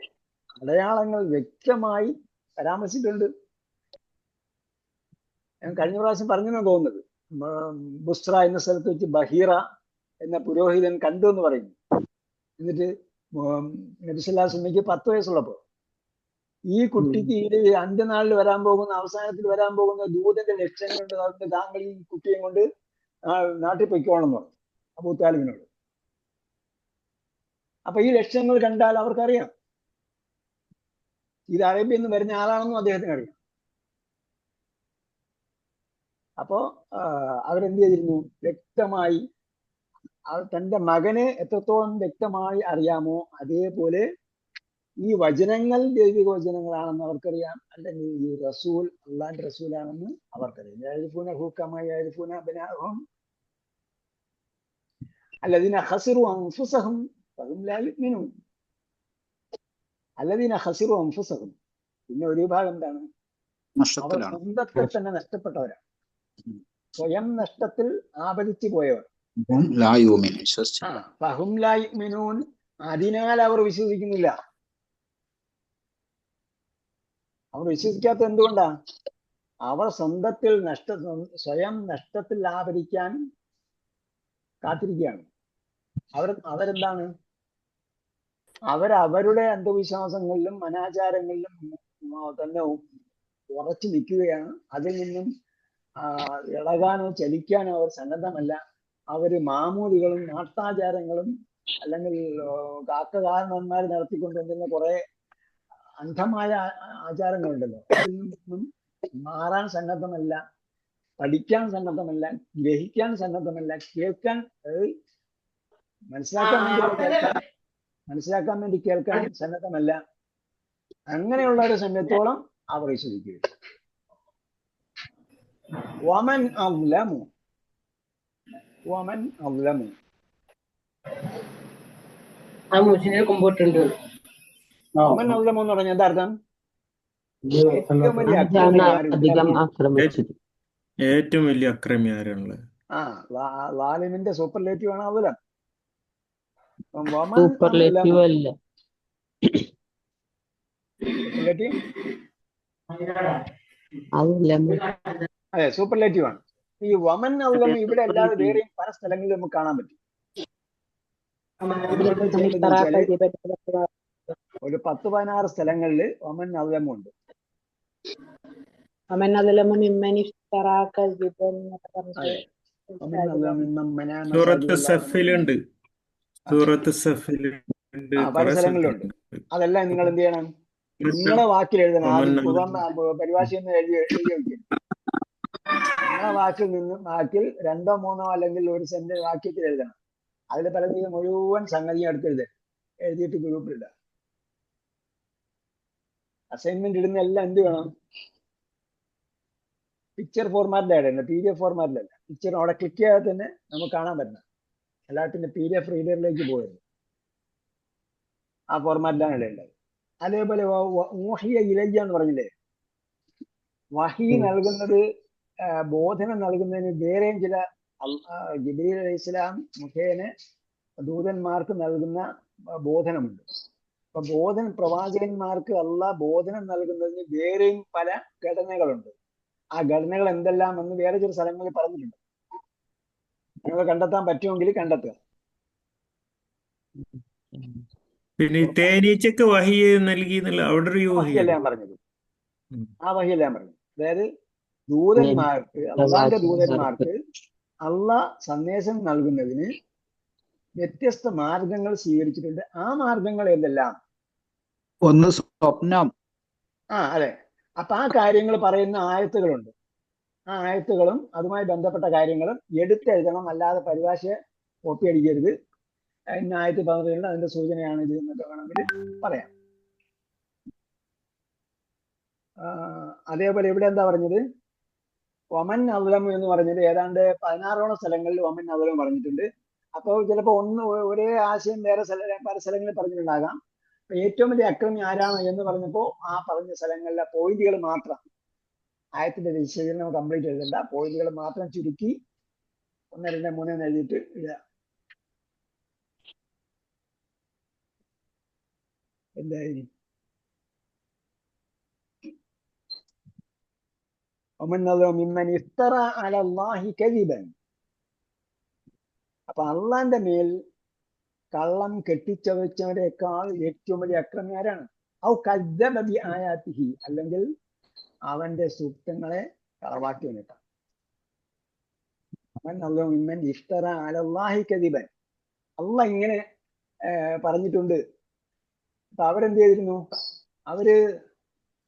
അടയാളങ്ങൾ വ്യക്തമായി പരാമർശിച്ചിട്ടുണ്ട്. ഞാൻ കഴിഞ്ഞ പ്രാവശ്യം പറഞ്ഞെന്നാണ് തോന്നുന്നത്. ബുസ്ര എന്ന സ്ഥലത്ത് വെച്ച് ബഹീറ എന്ന പുരോഹിതൻ കണ്ടു എന്ന് പറയുന്നു. എന്നിട്ട് നബി സല്ലല്ലാഹു അലൈഹി വസല്ലമയ്ക്ക് 10 വയസ്സുള്ളപ്പോ ഈ കുട്ടിക്ക് ഈ അന്ത്യനാളിൽ വരാൻ പോകുന്ന, അവസാനത്തിൽ വരാൻ പോകുന്ന ദൂതന്റെ ലക്ഷ്യം കൊണ്ട് അതിന്റെ താങ്കൾ ഈ കുട്ടിയെ കൊണ്ട് നാട്ടിൽ പൊയ്ക്കോണം എന്ന് പറഞ്ഞു അബൂ താലിബിനോട്. അപ്പൊ ഈ ലക്ഷ്യങ്ങൾ കണ്ടാൽ അവർക്കറിയാം ഇത് അറേബ്യയിൽ നിന്ന് വരുന്ന ആളാണെന്നും അദ്ദേഹത്തിന് അറിയാം. അപ്പോ അവരെന്ത് ചെയ്തിരുന്നു? വ്യക്തമായി തന്റെ മകന് എത്രത്തോളം വ്യക്തമായി അറിയാമോ അതേപോലെ ഈ വചനങ്ങൾ ദൈവിക വചനങ്ങളാണെന്ന് അവർക്കറിയാം, അല്ലെങ്കിൽ ഈ റസൂൽ അള്ളാന്റെ റസൂലാണെന്ന് അവർക്കറിയാം. യഅരിഫൂനഹു കമാ യഅരിഫൂന അബ്നാഅഹും അല്ലദീന ഖസിറു അൻഫുസഹും ഫഹും ലാ യുഅ്മിനൂൻ. അല്ലദീന ഖസിറു അൻഫുസഹും, പിന്നെ ഒരു വിഭാഗം എന്താണ്? അവർ നഷ്ടത്തിലാണ്. സ്വന്തത്തെ തന്നെ നഷ്ടപ്പെട്ടവരാണ്, സ്വയം നഷ്ടത്തിൽ ആപതിച്ചു പോയവർ. ഹും ലാ യുമിനൂൻ, വിശ്വസിച്ചില്ല. ഫഹും ലാ യുഅ്മിനൂൻ, അതിനാൽ അവർ വിശ്വസിക്കുന്നില്ല. അവർ വിശ്വസിക്കാത്ത എന്തുകൊണ്ടാ? അവർ സ്വന്തത്തിൽ സ്വയം നഷ്ടത്തിൽ ആപരിക്കാൻ കാത്തിരിക്കുകയാണ്. അവരെന്താണ്? അവരുടെ അന്ധവിശ്വാസങ്ങളിലും അനാചാരങ്ങളിലും തന്നെ ഉറച്ചു നിൽക്കുകയാണ്. അതിൽ നിന്നും ഇളകാനോ ചലിക്കാനോ അവർ സന്നദ്ധമല്ല. അവര് മാമൂലികളും നാട്ടാചാരങ്ങളും അല്ലെങ്കിൽ കാരണവന്മാർ നടത്തിക്കൊണ്ടുവന്നിരുന്ന കുറെ അന്ധമായ ആചാരങ്ങളുണ്ടല്ലോ, അതിൽ നിന്നും മാറാൻ സന്നദ്ധമല്ല, പഠിക്കാൻ സന്നദ്ധമല്ല, ഗ്രഹിക്കാൻ സന്നദ്ധമല്ല, കേൾക്കാൻ മനസ്സിലാക്കാൻ വേണ്ടി കേൾക്കാൻ സന്നദ്ധമല്ല. അങ്ങനെയുള്ള ഒരു സമയത്തോളം അവർ വിശ്വസിക്കുക. വമൻ അസ്ലമു വമൻ അസ്ലമു എന്ന് പറഞ്ഞാൽ എന്താ അർത്ഥം? ഏറ്റവും വലിയ ഏറ്റവും വലിയ അക്രമി ആരാണുള്ളത്? ലാലിമിന്റെ സൂപ്പർലേറ്റീവ് ആണ് അസ്ലം. സൂപ്പർലേറ്റീവ് അല്ല, അതെ, സൂപ്പർലേറ്റീവ് ആണ്. ഈ വമൻ അസ്ലം ഇവിടെ അല്ലാതെ വേറെയും പല സ്ഥലങ്ങളിലും നമുക്ക് കാണാൻ പറ്റും. ഒരു 10-16 സ്ഥലങ്ങളിൽ വമൻ അസ്ലമുണ്ട്. സൂറത്ത് സഫിലുണ്ട്, സൂറത്ത് സഫിലുണ്ട്, പല സ്ഥലങ്ങളിലുണ്ട്. അതെല്ലാം നിങ്ങൾ എന്ത് ചെയ്യണം? നിങ്ങളുടെ വാക്കിൽ എഴുതണം. പരിഭാഷയൊന്നും എഴുതി വെക്കും. നിങ്ങളുടെ വാക്കിൽ 2 or 3 അല്ലെങ്കിൽ ഒരു സെന്റ് വാക്യത്തിൽ എഴുതണം. അതിൽ പലതീകം മുഴുവൻ സംഗതിയും എഴുതിയിട്ട് ഗ്രൂപ്പിലില്ല. അസൈൻമെന്റ് ഇടുന്ന എല്ലാം എന്ത് വേണം? പിക്ചർ ഫോർമാറ്റിലാണ്, PDF ഫോർമാറ്റിലല്ല. പിക്ചർ അവിടെ ക്ലിക്ക് ചെയ്യാതെ തന്നെ നമുക്ക് കാണാൻ പറ്റണം. അല്ലാതെ പിന്നെ PDF റീഡറിലേക്ക് പോയത് ആ ഫോർമാറ്റിലാണ് ഇടേണ്ടത്. അതേപോലെ വഹിയ ഇലയ്യ എന്ന് പറഞ്ഞില്ലേ, വഹി നൽകുന്നത്, ബോധനം നൽകുന്നതിന് വേറെയും ചില ജിബ്രീൽ അലൈഹിസ്സലാം മുഖേന ദൂതന്മാർക്ക് നൽകുന്ന ബോധനമുണ്ട്. അപ്പൊ പ്രവാചകന്മാർക്ക് അള്ളാഹ് ബോധനം നൽകുന്നതിന് വേറെയും പല ഘടനകളുണ്ട്. ആ ഘടനകൾ എന്തെല്ലാം എന്ന് വേറെ ചില സ്ഥലങ്ങളിൽ പറഞ്ഞിട്ടുണ്ട്. നിങ്ങൾ കണ്ടെത്താൻ പറ്റുമെങ്കിൽ കണ്ടെത്തുക. പിന്നെ തേനീച്ചക്ക് വഹി നൽകി അവിടെ ഒരു വഹിയെല്ലാം പറഞ്ഞത്, ആ വഹിയെല്ലാം പറഞ്ഞത്. അതായത് ദൂതന്മാർക്ക്, അള്ളാന്റെ ദൂതന്മാർക്ക് അള്ളാഹ് സന്ദേശം നൽകുന്നതിന് വ്യത്യസ്ത മാർഗങ്ങൾ സ്വീകരിച്ചിട്ടുണ്ട്. ആ മാർഗങ്ങൾ എന്തെല്ലാം? ഒന്ന് സ്വപ്നം. അതെ. അപ്പൊ ആ കാര്യങ്ങൾ പറയുന്ന ആയത്തുകളുണ്ട്. ആ ആയത്തുകളും അതുമായി ബന്ധപ്പെട്ട കാര്യങ്ങളും എടുത്തെഴുതണം. അല്ലാതെ പരിഭാഷയെ കോപ്പി അടിക്കരുത്. ഇന്ന ആയത്ത് പറഞ്ഞിട്ടുണ്ട്, അതിന്റെ സൂചനയാണ് ഇത് എന്നൊക്കെ വേണമെങ്കിൽ പറയാം. അതേപോലെ ഇവിടെ എന്താ പറഞ്ഞത്? വമൻ അസ്ലമു എന്ന് പറഞ്ഞത് ഏതാണ്ട് 16ഓളം സ്ഥലങ്ങളിൽ വമൻ അസ്ലമു പറഞ്ഞിട്ടുണ്ട്. അപ്പോൾ ചിലപ്പോൾ ഒരേ ആശയം പല സ്ഥലങ്ങളിൽ പറഞ്ഞിട്ടുണ്ടാകാം. ഏറ്റവും വലിയ അക്രമി ആരാണ് എന്ന് പറഞ്ഞപ്പോൾ ആ പറഞ്ഞ സ്ഥലങ്ങളിലെ പോയിന്റുകൾ മാത്രം, ആയത്തിന്റെ വിശദീകരണം കംപ്ലീറ്റ് എഴുതണ്ട, പോയിന്റുകൾ മാത്രം ചുരുക്കി 1, 2, 3 എന്ന് എഴുതിയിട്ട് ഇടുക. എന്തായി? അപ്പൊ അള്ളാന്റെ മേൽ കള്ളം കെട്ടിച്ചവച്ചവരെക്കാൾ ഏറ്റവും വലിയ അക്രമി ആരാണ്? ഔ കദ്ദബ ബി ആയാതിഹി, അല്ലെങ്കിൽ അവന്റെ സൂക്തങ്ങളെ കളവാക്കിയവനേക്കാൾ. അള്ളാഹ് ഇങ്ങനെ പറഞ്ഞിട്ടുണ്ട്. അപ്പൊ അവരെന്ത് ചെയ്തിരുന്നു? അവര്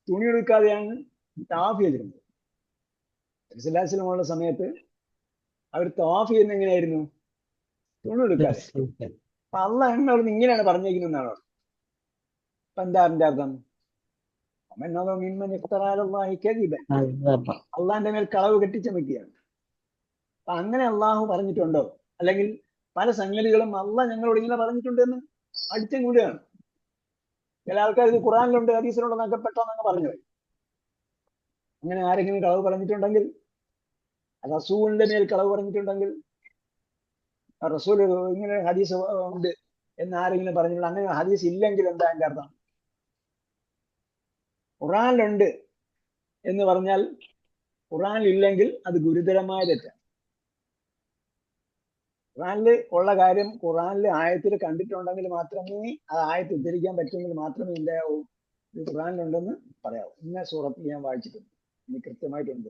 തുണി എടുക്കാതെയാണ് താഫ് ചെയ്തിരുന്നത്. റസൂലുള്ളാഹിയുള്ള സമയത്ത് അവർ താഫ് ചെയ്യുന്ന എങ്ങനെയായിരുന്നു? തുണിയെടുക്കാതെ. അപ്പൊ അള്ളാഹ് എന്നോട് ഇങ്ങനെയാണ് പറഞ്ഞിരിക്കുന്നതെന്നാണ്. അപ്പൊ എന്താ അതിന്റെ അർത്ഥം? അള്ളാന്റെ മേൽ കളവ് കെട്ടിച്ചമയ്ക്കുകയാണ്. അപ്പൊ അങ്ങനെ അള്ളാഹു പറഞ്ഞിട്ടുണ്ടോ? അല്ലെങ്കിൽ പല സംഗതികളും അള്ളാഹ് ഞങ്ങളോട് ഇങ്ങനെ പറഞ്ഞിട്ടുണ്ടെന്ന് അടിച്ചും കൂടുകയാണ്. ചില ആൾക്കാർ ഇത് ഖുറാനിലുണ്ട്, ഹദീസിലുണ്ടെന്നൊക്കെ പെട്ടെന്നൊക്കെ പറഞ്ഞു. അങ്ങനെ ആരെങ്കിലും കളവ് പറഞ്ഞിട്ടുണ്ടെങ്കിൽ, റസൂലിന്റെ മേൽ കളവ് പറഞ്ഞിട്ടുണ്ടെങ്കിൽ, റസൂൽ ഇങ്ങനെ ഹദീസ് ഉണ്ട് എന്ന് ആരെങ്കിലും പറഞ്ഞിട്ടുണ്ടെങ്കിൽ, അങ്ങനെ ഹദീസ് ഇല്ലെങ്കിൽ എന്താ അതിന്റെ അർത്ഥം? ഖുറാനിലുണ്ട് എന്ന് പറഞ്ഞാൽ ഖുറാനിൽ ഇല്ലെങ്കിൽ അത് ഗുരുതരമായ തെറ്റാണ്. ഖുറാനിൽ ഉള്ള കാര്യം ഖുറാനിൽ ആയത്തിൽ കണ്ടിട്ടുണ്ടെങ്കിൽ മാത്രമേ ആ ആയത്ത് ഉദ്ധരിക്കാൻ പറ്റുമെങ്കിൽ മാത്രമേ എന്താവൂ, ഇത് ഖുറാനിലുണ്ടെന്ന് പറയാവൂ. ഇന്ന സൂറത്തിൽ ഞാൻ വായിച്ചിട്ടുണ്ട്, ഇനി കൃത്യമായിട്ടുണ്ട്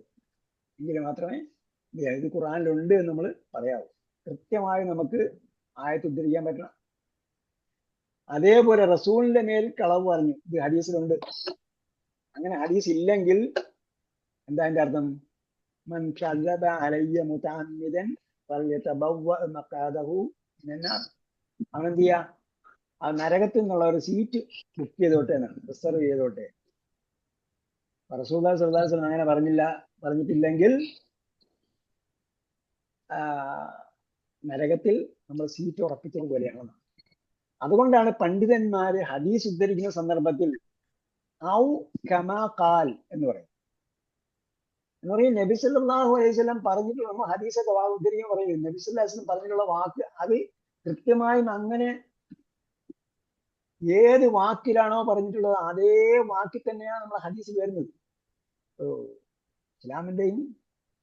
എങ്കിൽ മാത്രമേ ഇത് ഖുറാനിലുണ്ട് എന്ന് നമ്മൾ പറയാവൂ. കൃത്യമായി നമുക്ക് ആയത്ത് ഉദ്ധരിക്കാൻ പറ്റണം. അതേപോലെ റസൂലിന്റെ മേൽ കളവ് പറഞ്ഞു, ഇത് ഹദീസിലുണ്ട്. അങ്ങനെ ഹദീസ് ഇല്ലെങ്കിൽ എന്താ അതിന്റെ അർത്ഥം? മൻ കദബ അലയ്യ മുതഅമ്മിദൻ ഫൽയതബവ്വ മഖഅദഹു മിനന്നാർ. അവൻ എന്ത് ചെയ്യാ? ആ നരകത്തിൽ നിന്നുള്ള ഒരു സീറ്റ് ബുക്ക് ചെയ്തോട്ടെ എന്നാണ്, റിസർവ് ചെയ്തോട്ടെ. റസൂലുള്ളാഹി സ്വല്ലല്ലാഹു അലൈഹി വസല്ലം അങ്ങനെ പറഞ്ഞിട്ടില്ലെങ്കിൽ നരകത്തിൽ നമ്മൾ സീറ്റ് ഉറപ്പിച്ചതുപോലെയാണ്. അതുകൊണ്ടാണ് പണ്ഡിതന്മാര് ഹദീസ് ഉദ്ധരിക്കുന്ന സന്ദർഭത്തിൽ ഔ കമാ ഖാൽ എന്ന് പറയും. എന്ന് പറയും നബി സല്ലല്ലാഹു അലൈഹി വസല്ലം പറഞ്ഞിട്ടുള്ള, നമ്മൾ ഹദീസൊക്കെ ഉദ്ധരിക്കാൻ പറയും, നബി സല്ലല്ലാഹു അലൈഹി വസല്ലം പറഞ്ഞിട്ടുള്ള വാക്ക് അത് കൃത്യമായും അങ്ങനെ ഏത് വാക്കിലാണോ പറഞ്ഞിട്ടുള്ളത് അതേ വാക്കിൽ തന്നെയാണ് നമ്മൾ ഹദീസിൽ വരുന്നത്.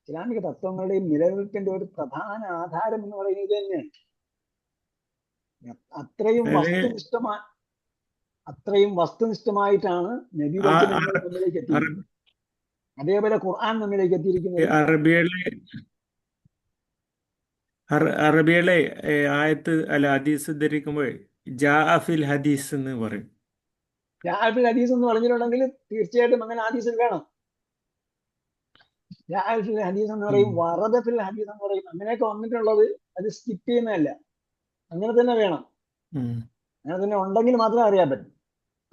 ഇസ്ലാമിക തത്വങ്ങളുടെയും നിലനിൽപ്പിന്റെ ഒരു പ്രധാന ആധാരം എന്ന് പറയുന്നത് തന്നെയാണ്. അത്രയും വസ്തുനിഷ്ഠമായിട്ടാണ് നബി വചനങ്ങൾ നമ്മിലേക്ക് എത്തിയിരിക്കുന്നത്. അതേപോലെ ഖുർആൻ നമ്മിലേക്ക് എത്തിയിരിക്കുന്നത്. അറബികളെ ആയത്ത് അല്ല ഹദീസ് ഉദ്ധരിക്കുമ്പോൾ ജാഅഫിൽ ഹദീസ് എന്ന് പറയും. ജാഅഫിൽ ഹദീസ് എന്ന് പറഞ്ഞിട്ടുണ്ടെങ്കിൽ തീർച്ചയായിട്ടും അങ്ങനെ ഹദീസിൽ വേണം. ജാഅഫിൽ ഹദീസ് എന്ന് പറയും, വറദഫിൽ ഹദീസ് എന്ന് പറയും. അങ്ങനെയൊക്കെ വന്നിട്ടുള്ളത് അത് സ്കിപ്പ് ചെയ്യുന്നതല്ല, അങ്ങനെ തന്നെ വേണം. അങ്ങനെ തന്നെ ഉണ്ടെങ്കിൽ മാത്രമേ അറിയാൻ പറ്റും.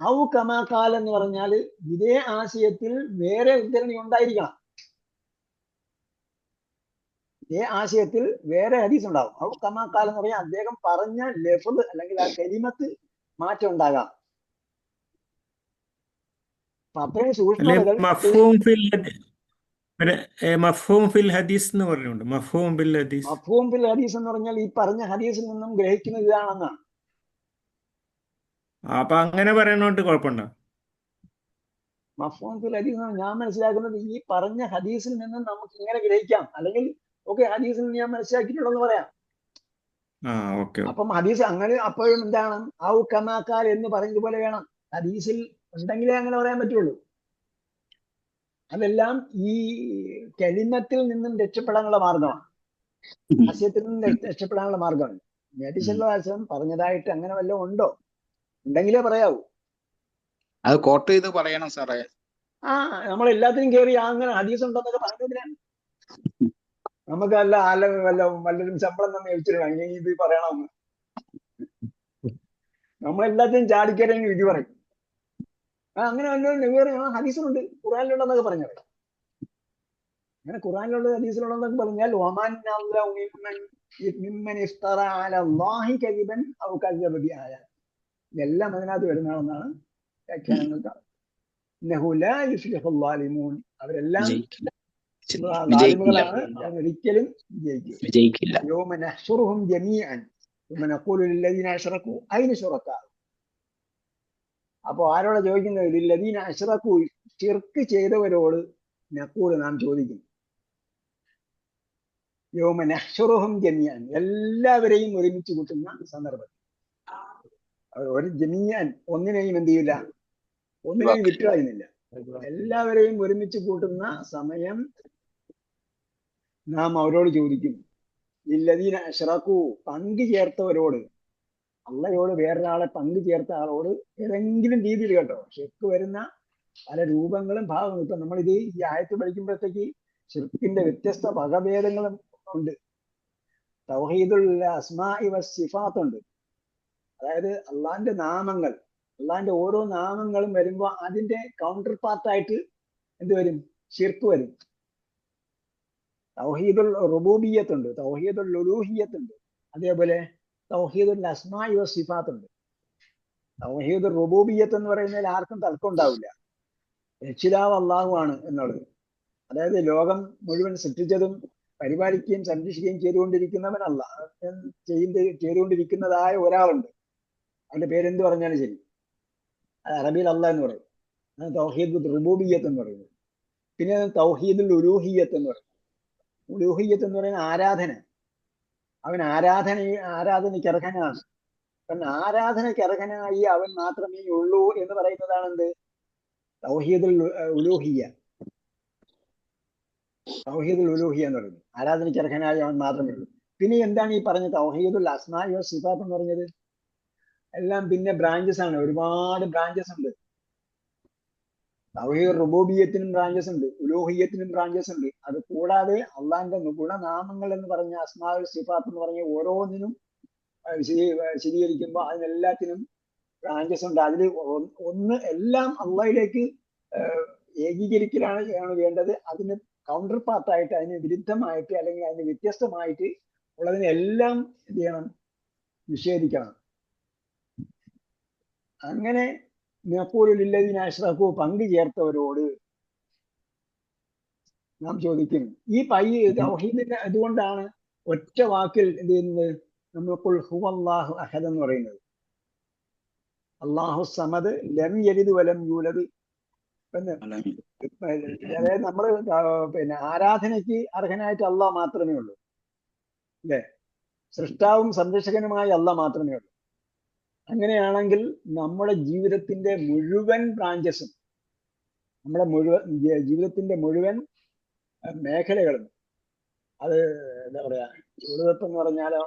ഔ കമാ ഖാൽ എന്ന് പറഞ്ഞാൽ ഇതേ ആശയത്തിൽ വേറെ ഉദ്ധരണി ഉണ്ടായിരിക്കണം. ഇതേ ആശയത്തിൽ വേറെ ഹദീസ് ഉണ്ടാവും. ഔ കമാ ഖാൽ എന്ന് പറഞ്ഞാൽ അദ്ദേഹം പറഞ്ഞ ലഫ്ദ് അല്ലെങ്കിൽ ആ കലിമത്ത് മാറ്റം ഉണ്ടാകാം. അത്രയും സൂക്ഷ്മതകൾ മഫ്ഹൂം ഫിൽ ഹദീസ് എന്ന് പറഞ്ഞുണ്ട്. മഫ്ഹൂം ഫിൽ ഹദീസ് എന്ന് പറഞ്ഞാൽ ഈ പറഞ്ഞ ഹദീസിൽ നിന്നും ഗ്രഹിക്കുന്നത് ഇതാണെന്നാണ്. അപ്പൊ അങ്ങനെ പറയണോണ്ട് കുഴപ്പമുണ്ടോ? മഫ്ഹൂം ഫിൽ ഹദീസ് ഞാൻ മനസ്സിലാക്കുന്നത് ഈ പറഞ്ഞ ഹദീസിൽ നിന്നും നമുക്ക് ഇങ്ങനെ ഗ്രഹിക്കാം, അല്ലെങ്കിൽ ഓക്കെ ഹദീസിൽ നിന്ന് ഞാൻ മനസ്സിലാക്കിയിട്ടുള്ളതെന്ന് പറയാം. അപ്പം ഹദീസ് അങ്ങനെ അപ്പോഴും എന്താണ് ഔ കമാ ഖാൽ എന്ന് പറഞ്ഞതുപോലെ വേണം. ഹദീസിൽ ഉണ്ടെങ്കിലേ അങ്ങനെ പറയാൻ പറ്റുള്ളൂ. അതെല്ലാം ഈ കലിമത്തിൽ നിന്നും രക്ഷപ്പെടാനുള്ള മാർഗമാണ്, ആശയത്തിൽ നിന്നും രക്ഷപ്പെടാനുള്ള മാർഗമാണ്. നബി സല്ലല്ലാഹു അലൈഹി വസല്ലം പറഞ്ഞതായിട്ട് അങ്ങനെ വല്ലതും ഉണ്ടോ? ഉണ്ടെങ്കിലേ പറയാവൂ. അത് കോട്ട് ചെയ്ത് പറയണം സാറേ. നമ്മൾ എല്ലാത്തിനും കയറി അങ്ങനെ ഹദീസ് ഉണ്ടെന്നൊക്കെ പറഞ്ഞതിനാണ്. നമുക്ക് വല്ലതും ശമ്പളം തന്നെ വെച്ചിട്ടുണ്ട് അങ്ങനെ ഇത് പറയണമെന്ന്. നമ്മളെല്ലാത്തിനും ചാടിക്കരങ്ങി വിധി പറയും. അങ്ങനെ വല്ലതും ഹദീസിലുണ്ട്, ഖുറാനിലുണ്ടെന്നൊക്കെ പറഞ്ഞത്. അങ്ങനെ ഖുറാനിലുള്ള ഹദീസിലുണ്ടെന്നൊക്കെ പറഞ്ഞാൽ ഇതെല്ലാം അതിനകത്ത് വരുന്നതാണെന്നാണ് വ്യാഖ്യാനങ്ങൾക്ക്. അവരെല്ലാം ഒരിക്കലും വിജയിക്കില്ല. അപ്പൊ ആരോടെ ചോദിക്കുന്നത്? ലില്ലദീന അശ്റകൂ, ശിർക്ക് ചെയ്തവരോട് നഖൂൽ നാം ചോദിക്കും. യൗമ നഹ്ശുറുഹും ജമീഅൻ, എല്ലാവരെയും ഒരുമിച്ച് കൂട്ടുന്ന സന്ദർഭം. ഒരു ജമീഅൻ, ഒന്നിനെയും എന്ത് ചെയ്യില്ല, ഒന്നിനെയും വിട്ടുകളയുന്നില്ല. എല്ലാവരെയും ഒരുമിച്ച് കൂട്ടുന്ന സമയം നാം അവരോട് ചോദിക്കും. ലില്ലദീന അശ്റകൂ, പങ്കു ചേർത്തവരോട്, അള്ളയോട് വേറൊരാളെ പങ്കു ചേർത്ത ആളോട് ഏതെങ്കിലും രീതിയിൽ കേട്ടോ, ഷിർക്ക് വരുന്ന പല രൂപങ്ങളും ഭാവങ്ങളും. ഇപ്പൊ നമ്മളിത് ഈ ആയത്ത് പഠിക്കുമ്പോഴത്തേക്ക് ഷിർക്കിന്റെ വ്യത്യസ്ത വകഭേദങ്ങളും ഉണ്ട്. തൗഹീദുൽ അസ്മാഇ വസ്സിഫാത്ത് ഉണ്ട്. അതായത് അള്ളാഹിന്റെ നാമങ്ങൾ, അള്ളാഹിന്റെ ഓരോ നാമങ്ങളും വരുമ്പോൾ അതിന്റെ കൗണ്ടർ പാർട്ടായിട്ട് എന്ത് വരും? ശിർക്ക് വരും. തൗഹീദുൽ റുബൂബിയ്യത്ത് ഉണ്ട്, തൗഹീദുൽ ഉലൂഹിയ്യത്ത് ഉണ്ട്, അതേപോലെ തൗഹീദുൽ അസ്മാഇ വസ്സിഫാത്ത് ഉണ്ട്. തൗഹീദുൽ റുബൂബിയ്യത്ത് എന്ന് പറയുന്നതിൽ ആർക്കും തർക്കം ഉണ്ടാവില്ല. രക്ഷിതാവ് അള്ളാഹു ആണ് എന്നുള്ളത്. അതായത് ലോകം മുഴുവൻ സൃഷ്ടിച്ചതും പരിപാലിക്കുകയും സംരക്ഷിക്കുകയും ചെയ്തുകൊണ്ടിരിക്കുന്നവനല്ല, ചെയ്തുകൊണ്ടിരിക്കുന്നതായ ഒരാളുണ്ട്. അവന്റെ പേരെന്ത് പറഞ്ഞാലും ശരി, അത് അറബിയിൽ അള്ളാഹ് എന്ന് പറയും. അത് തൗഹീദുൽ റുബൂബിയ്യത്ത് എന്ന് പറയുന്നത്. പിന്നെ തൗഹീദുൽ ഉലൂഹിയ്യത്ത് എന്ന് പറയും. ഉലൂഹിയ്യത്ത് എന്ന് പറയുന്ന ആരാധന. അവൻ ആരാധനയ്ക്ക് അർഹനാണ്. അവൻ ആരാധനയ്ക്ക് അർഹനായി അവൻ മാത്രമേ ഉള്ളൂ എന്ന് പറയുന്നതാണ് എന്ത്? തൗഹീദുൽ ഉലൂഹിയ്യ. തൗഹീദുൽ ഉലൂഹിയ്യ എന്ന് പറയുന്നത് ആരാധനയ്ക്ക് അർഹനായി അവൻ മാത്രമേ ഉള്ളൂ. പിന്നെ എന്താണ് ഈ പറഞ്ഞ തൗഹീദുൽ അസ്മാഇ വസ്സിഫാത്ത് എന്ന് പറഞ്ഞത്? എല്ലാം പിന്നെ ബ്രാഞ്ചസ് ആണ്, ഒരുപാട് ബ്രാഞ്ചസ് ഉണ്ട്. തൗഹീദ് റുബൂബിയ്യത്തിനും ബ്രാഞ്ചസ് ഉണ്ട്, ഉലൂഹിയ്യത്തിനും ബ്രാഞ്ചസ് ഉണ്ട്. അത് കൂടാതെ അള്ളാഹിന്റെ ഗുണനാമങ്ങൾ എന്ന് പറഞ്ഞ അസ്മാഉൽ സിഫാത്ത് എന്ന് പറഞ്ഞ ഓരോന്നിനും വിശദീകരിക്കുമ്പോൾ അതിനെല്ലാത്തിനും ബ്രാഞ്ചസ് ഉണ്ട്. അതിൽ ഒന്ന് എല്ലാം അള്ളാഹിലേക്ക് ഏകീകരിക്കലാണ് വേണ്ടത്. അതിന് കൗണ്ടർ പാർട്ടായിട്ട്, അതിന് വിരുദ്ധമായിട്ട് അല്ലെങ്കിൽ അതിന് വ്യത്യസ്തമായിട്ട് ഉള്ളതിനെല്ലാം എന്ത് ചെയ്യണം? നിഷേധിക്കണം. അങ്ങനെ നഖൂലുലില്ലദീന അശ്റകൂ, പങ്കു ചേർത്തവരോട് നാം ചോദിക്കുന്നു. ഈ തൗഹീദിന്റെ അതുകൊണ്ടാണ് ഒറ്റ വാക്കിൽ എന്ത് ചെയ്യുന്നത്? നമ്മൾ ഖുൽ ഹുവല്ലാഹു അഹദ് എന്ന് പറയുന്നത്. അല്ലാഹു സമദ്, ലം യലിദ് വലം യൂലദ്. അതായത് നമ്മള് പിന്നെ ആരാധനയ്ക്ക് അർഹനായിട്ട് അള്ളാഹ് മാത്രമേ ഉള്ളൂ, അല്ലേ? സൃഷ്ടാവും സംരക്ഷകനുമായ അള്ളാഹ് മാത്രമേ ഉള്ളൂ. അങ്ങനെയാണെങ്കിൽ നമ്മുടെ ജീവിതത്തിന്റെ മുഴുവൻ ബ്രാഞ്ചസും, നമ്മുടെ ജീവിതത്തിന്റെ മുഴുവൻ മേഖലകളും, അത് എന്താ പറയാ, ചൂടുവെപ്പ് എന്ന് പറഞ്ഞാലോ,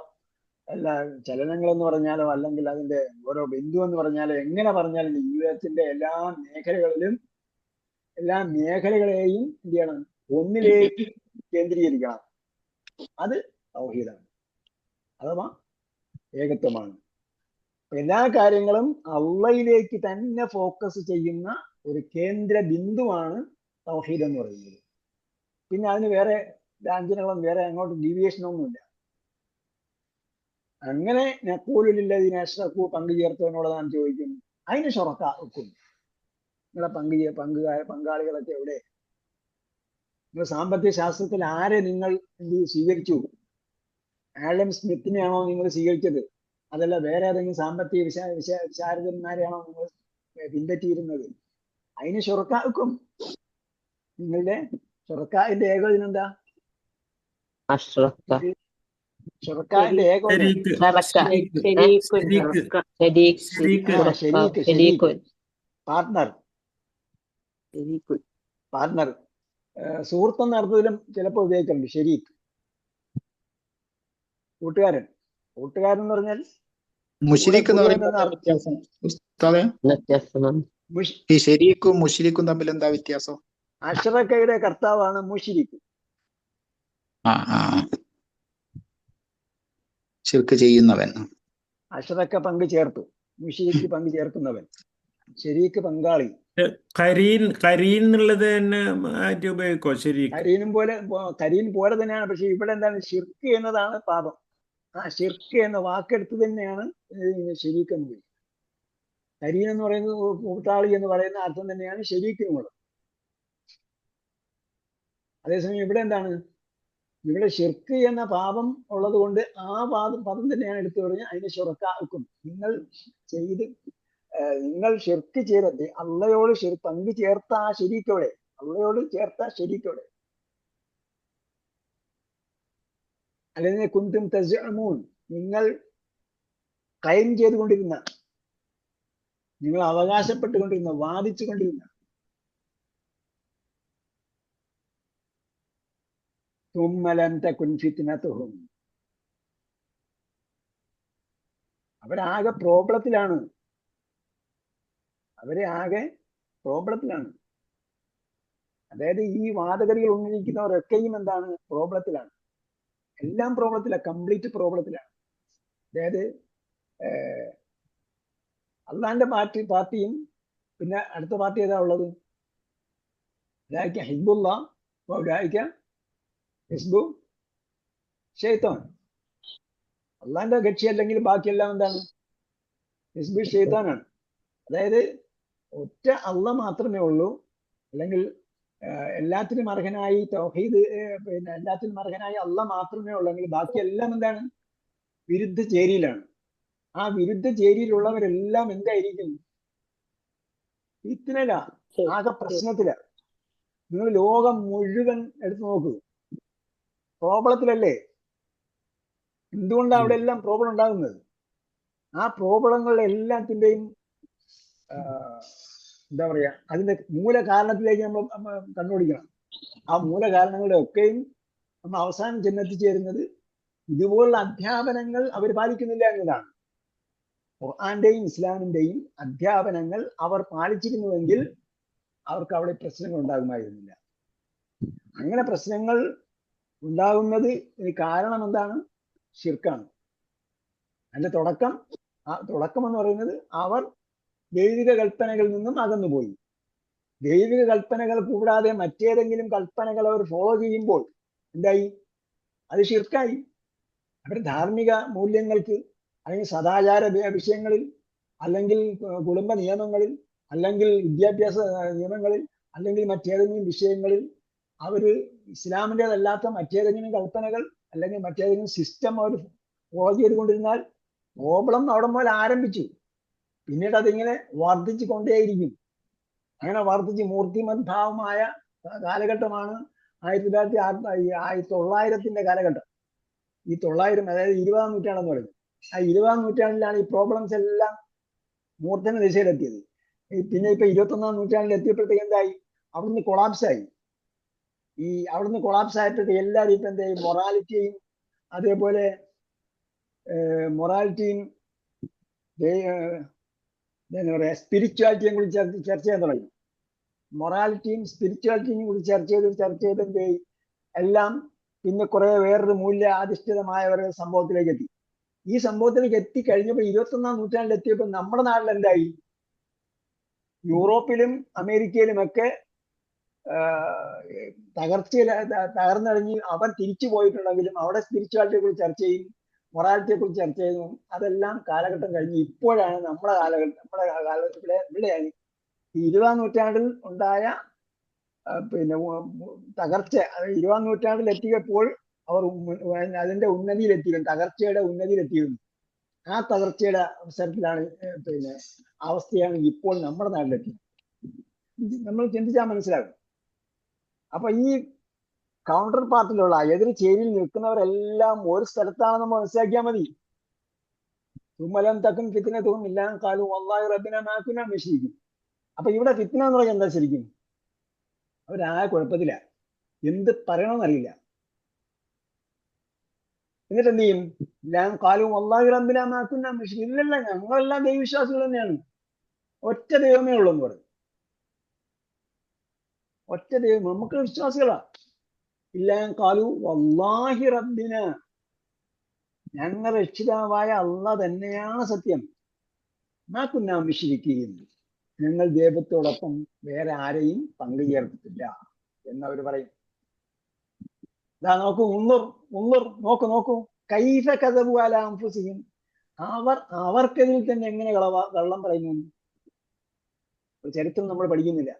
അല്ല ചലനങ്ങൾ എന്ന് പറഞ്ഞാലോ, അല്ലെങ്കിൽ അതിന്റെ ഓരോ ബിന്ദു എന്ന് പറഞ്ഞാലോ, എങ്ങനെ പറഞ്ഞാലും ജീവിതത്തിന്റെ എല്ലാ മേഖലകളെയും എന്ത് ചെയ്യണം? ഒന്നിലേക്ക് കേന്ദ്രീകരിക്കണം. അത് തൗഹീദാണ്, അഥവാ ഏകത്വമാണ്. എല്ലാ കാര്യങ്ങളും അള്ളയിലേക്ക് തന്നെ ഫോക്കസ് ചെയ്യുന്ന ഒരു കേന്ദ്ര ബിന്ദുവാണ് തൗഹീദ് എന്ന് പറയുന്നത്. പിന്നെ അതിന് വേറെ ലാഞ്ചനകളും വേറെ അങ്ങോട്ട് ഡീവിയേഷനൊന്നുമില്ല. അങ്ങനെ നഖൂലുലില്ലദീന അശ്റകൂ, പങ്കു ചേർത്തവനോട് നാം ചോദിക്കും, അതിന് ശുറക്കാക്കും, നിങ്ങളെ പങ്കാളികളൊക്കെ എവിടെ? നിങ്ങൾ സാമ്പത്തിക ശാസ്ത്രത്തിൽ ആരെ നിങ്ങൾ സ്വീകരിച്ചു? ആഡം സ്മിത്തിനെയാണോ നിങ്ങൾ സ്വീകരിച്ചത്? അതല്ല വേറെ ഏതെങ്കിലും സാമ്പത്തിക വിശാരദന്മാരെയാണോ നിങ്ങൾ പിൻപറ്റിയിരുന്നത്? അതിന് ശുറക്കാക്കും. നിങ്ങളുടെ ശുറക്കാന്റെ ഏകോചനം എന്താ? ശുറക്കാന്റെ ഏകോചനം പാർട്ട്ണർ. സുഹൃത്ത് എന്ന അർത്ഥത്തിലും ചിലപ്പോൾ ഉപയോഗിക്കുന്നുണ്ട് ശരീക്ക്. കൂട്ടുകാരൻ എന്ന് പറഞ്ഞാൽ മുശ്രിക്ക് എന്ന് പറയുമ്പോൾ വ്യത്യാസം ഉസ്താദേ? ഈ ശരീക്കും മുശ്രിക്കും തമ്മിൽ എന്താ വ്യത്യാസം? അഷ്റക്കയുടെ കർത്താവാണ് മുശ്രിക്ക്. ശിർക്ക് ചെയ്യുന്നവൻ. അഷ്റക്ക പങ്കു ചേർത്തു, മുശ്രിക്ക് പങ്കു ചേർക്കുന്നവൻ, ശരീക്ക് പങ്കാളി. കരീൻ എന്നുള്ളത് തന്നെ ആയിട്ട് ഉപയോഗിക്കോ? ശരീക്ക് കരീൻ പോലെ തന്നെയാണ്. പക്ഷെ ഇവിടെ എന്താണ്? ശിർക്ക് എന്നതാണ് പാപം. ആ ശിർക്ക് എന്ന വാക്കെടുത്ത് തന്നെയാണ് ശരീക്ക് എന്ന് പറയുന്നത്. കരീൻ എന്ന് പറയുന്നത് കൂട്ടാളി എന്ന് പറയുന്ന അർത്ഥം തന്നെയാണ് ശരീക്കിനുമുള്ളത്. അതേസമയം ഇവിടെ എന്താണ്? ഇവിടെ ശിർക്ക് എന്ന പാപം ഉള്ളത് കൊണ്ട് ആ പദം തന്നെയാണ് എടുത്തു പറഞ്ഞ് അതിനെ ശുറക്കാക്കും. നിങ്ങൾ ശിർക്ക് ചെയ്തത് അള്ളയോട് പങ്കു ചേർത്ത ആ ശരീക്കോടെ, അള്ളയോട് ചേർത്ത ശരീക്കോടെ. അല്ലെങ്കിൽ കുന്തും തസ്അമൂൻ, നിങ്ങൾ ക്ലെയിം ചെയ്തുകൊണ്ടിരുന്ന, നിങ്ങൾ അവകാശപ്പെട്ടുകൊണ്ടിരുന്ന, വാദിച്ചുകൊണ്ടിരുന്ന. ثم لم تكن فتنتهم, അവരാകെ പ്രോബ്ലത്തിലാണ്. അതായത് ഈ വാദഗതികൾ ഉന്നയിക്കുന്നവരൊക്കെയും എന്താണ്? പ്രോബ്ലത്തിലാണ്. എല്ലാം പ്രോബ്ലത്തിലാണ്, കംപ്ലീറ്റ് പ്രോബ്ലത്തിലാണ്. അതായത് അള്ളാന്റെ പാർട്ടിയും പിന്നെ അടുത്ത പാർട്ടി ഏതാ ഉള്ളത്? ഉലൈക ഹിസ്ബുല്ലാ വഉലൈക ഹിസ്ബു ശൈത്താൻ. അള്ളാന്റെ കക്ഷി അല്ലെങ്കിൽ ബാക്കിയെല്ലാം എന്താണ്? ഹിസ്ബു ശൈത്താനാണ്. അതായത് ഒറ്റ അള്ളാഹ് മാത്രമേ ഉള്ളൂ, അല്ലെങ്കിൽ എല്ലാത്തിനും അർഹനായി തൗഹീദ്, പിന്നെ എല്ലാത്തിനും അർഹനായി അള്ളാഹ് മാത്രമേ ഉള്ളെങ്കിൽ ബാക്കിയെല്ലാം എന്താണ്? വിരുദ്ധ ചേരിയിലാണ്. ആ വിരുദ്ധ ചേരിയിലുള്ളവരെല്ലാം എന്തായിരിക്കും? ഫിത്നയില, ആകെ പ്രശ്നത്തില. നിങ്ങൾ ലോകം മുഴുവൻ എടുത്തു നോക്കൂ, പ്രോബ്ലത്തിലല്ലേ? എന്തുകൊണ്ടാണ് അവിടെ എല്ലാം പ്രോബ്ലം ഉണ്ടാകുന്നത്? ആ പ്രോബ്ലങ്ങളുടെ എല്ലാത്തിൻ്റെയും എന്താ പറയാ, അതിന്റെ മൂല കാരണത്തിലേക്ക് നമ്മൾ കണ്ടുപിടിക്കണം. ആ മൂല കാരണങ്ങളുടെ ഒക്കെയും നമ്മൾ അവസാനം ചെന്നെത്തിച്ചേരുന്നത് ഇതുപോലുള്ള അധ്യാപനങ്ങൾ അവർ പാലിക്കുന്നില്ല എന്നതാണ്. ഖുർആന്റെയും ഇസ്ലാമിന്റെയും അധ്യാപനങ്ങൾ അവർ പാലിച്ചിരുന്നുവെങ്കിൽ അവർക്ക് അവിടെ പ്രശ്നങ്ങൾ ഉണ്ടാകുമായിരുന്നില്ല. അങ്ങനെ പ്രശ്നങ്ങൾ ഉണ്ടാകുന്നത് കാരണം എന്താണ്? ശിർക്കാണ്. അതിന്റെ തുടക്കം എന്ന് പറയുന്നത് അവർ ദൈവിക കൽപ്പനകളിൽ നിന്നും അകന്നുപോയി. ദൈവിക കൽപ്പനകൾ കൂടാതെ മറ്റേതെങ്കിലും കൽപ്പനകൾ അവർ ഫോളോ ചെയ്യുമ്പോൾ എന്തായി? അത് ശിർക്കായി. അവരുടെ ധാർമ്മിക മൂല്യങ്ങൾക്ക്, അല്ലെങ്കിൽ സദാചാര വിഷയങ്ങളിൽ, അല്ലെങ്കിൽ കുടുംബ നിയമങ്ങളിൽ, അല്ലെങ്കിൽ വിദ്യാഭ്യാസ നിയമങ്ങളിൽ, അല്ലെങ്കിൽ മറ്റേതെങ്കിലും വിഷയങ്ങളിൽ അവര് ഇസ്ലാമിൻ്റെതല്ലാത്ത മറ്റേതെങ്കിലും കൽപ്പനകൾ അല്ലെങ്കിൽ മറ്റേതെങ്കിലും സിസ്റ്റം അവർ ഫോളോ ചെയ്തുകൊണ്ടിരുന്നാൽ പ്രോബ്ലം അവിടെ മുതൽ ആരംഭിച്ചു. പിന്നീട് അതിങ്ങനെ വർദ്ധിച്ചു കൊണ്ടേയിരിക്കും. അങ്ങനെ വർദ്ധിച്ച് മൂർത്തിമദ്ഭാവമായ കാലഘട്ടമാണ് 1900-ത്തിന്റെ കാലഘട്ടം. ഈ 900, അതായത് 20-ാം നൂറ്റാണ്ടെന്ന് പറയുന്നത്. ആ 20-ാം നൂറ്റാണ്ടിലാണ് ഈ പ്രോബ്ലംസ് എല്ലാം മൂർധന ദിശയിലെത്തിയത്. പിന്നെ ഇപ്പൊ 21-ാം നൂറ്റാണ്ടിൽ എത്തിയപ്പോഴത്തേക്ക് എന്തായി? അവിടുന്ന് കൊളാപ്സായി. അവിടുന്ന് കൊളാപ്സ് ആയപ്പോഴത്തെ എല്ലാവരും ഇപ്പൊ എന്തായി? മൊറാലിറ്റിയും അതേപോലെ എന്താ പറയാ, സ്പിരിച്വാലിറ്റിയെ കുറിച്ച് ചർച്ച ചെയ്യാൻ തുടങ്ങി. മൊറാലിറ്റിയും സ്പിരിച്വാലിറ്റിയും കുറിച്ച് ചർച്ച ചെയ്ത് എന്തായി? എല്ലാം പിന്നെ കുറെ വേറൊരു മൂല്യ അധിഷ്ഠിതമായ ഒരു സംഭവത്തിലേക്ക് എത്തി. ഈ സംഭവത്തിലേക്ക് എത്തിക്കഴിഞ്ഞപ്പോൾ 21-ാം നൂറ്റാണ്ടിൽ എത്തിയപ്പോൾ നമ്മുടെ നാട്ടിൽ എന്തായി? യൂറോപ്പിലും അമേരിക്കയിലുമൊക്കെ തകർന്നടിഞ്ഞ് അവർ തിരിച്ചു പോയിട്ടുണ്ടെങ്കിലും അവിടെ സ്പിരിച്വാലിറ്റിയെ കുറിച്ച് ചർച്ച ചെയ്യും, മൊറാലിറ്റിയെ കുറിച്ച് ചർച്ച ചെയ്യും. അതെല്ലാം കാലഘട്ടം കഴിഞ്ഞ് ഇപ്പോഴാണ് നമ്മുടെ കാലഘട്ടത്തിലെ ഇവിടെയാണ് ഈ 20-ാം നൂറ്റാണ്ടിൽ ഉണ്ടായ പിന്നെ തകർച്ച. 20-ാം നൂറ്റാണ്ടിൽ എത്തിയപ്പോൾ അവർ അതിന്റെ ഉന്നതിയിലെത്തിയിരുന്നു, തകർച്ചയുടെ ഉന്നതിയിലെത്തിയിരുന്നു. ആ തകർച്ചയുടെ അവസരത്തിലാണ് പിന്നെ അവസ്ഥയാണ് ഇപ്പോൾ നമ്മുടെ നാട്ടിലെത്തിയത്. നമ്മൾ ചിന്തിച്ചാൽ മനസ്സിലാകും. അപ്പൊ ഈ കൗണ്ടർ പാർട്ടിലുള്ള എതിർ ചേരിയിൽ നിൽക്കുന്നവരെല്ലാം ഒരു സ്ഥലത്താണെന്ന് നമ്മൾ മനസ്സിലാക്കിയാൽ മതി. തുമ്മലം തക്കും ഫിത്തിന തും ഇല്ലാം കാലു വല്ലാഹി റബ്ബിന മാ കുന്നാ മുശ്രിക്കീൻ. അപ്പൊ ഇവിടെ ഫിത്തിന എന്ന് പറഞ്ഞാൽ എന്താ? ശരിക്കും അവരായ കുഴപ്പത്തില, എന്ത് പറയണമെന്നറിയില്ല. എന്നിട്ട് എന്ത് ചെയ്യും? ഇല്ലാം കാലു വല്ലാഹി റബ്ബിന മാ കുന്നാ മുശ്രിക്കീൻ. ഇല്ലല്ല, ഞങ്ങളെല്ലാം ദൈവവിശ്വാസികൾ തന്നെയാണ്, ഒറ്റ ദൈവമേ ഉള്ളൂ എന്ന് പറയും. ഒറ്റ ദൈവം, നമുക്ക് വിശ്വാസികളാ. ഇല്ലാം കാലു വല്ലാഹി റബ്ബിന, ഞങ്ങൾ രക്ഷിതാവായ അള്ളാഹ് തന്നെയാണ് സത്യം. മാ കുന്നാ മുശ്രിക്കീൻ, ഞങ്ങൾ ദൈവത്തോടൊപ്പം വേറെ ആരെയും പങ്കു ചേർത്തിട്ടില്ല എന്നവർ പറയും. ഇതാ നോക്കൂ, നോക്കൂ കൈഫ കദബു അലാ അൻഫുസിഹിം. അവർക്കെതിൽ തന്നെ എങ്ങനെ കള്ളം പറയുന്നു. ചരിത്രം നമ്മൾ പഠിക്കുന്നില്ല.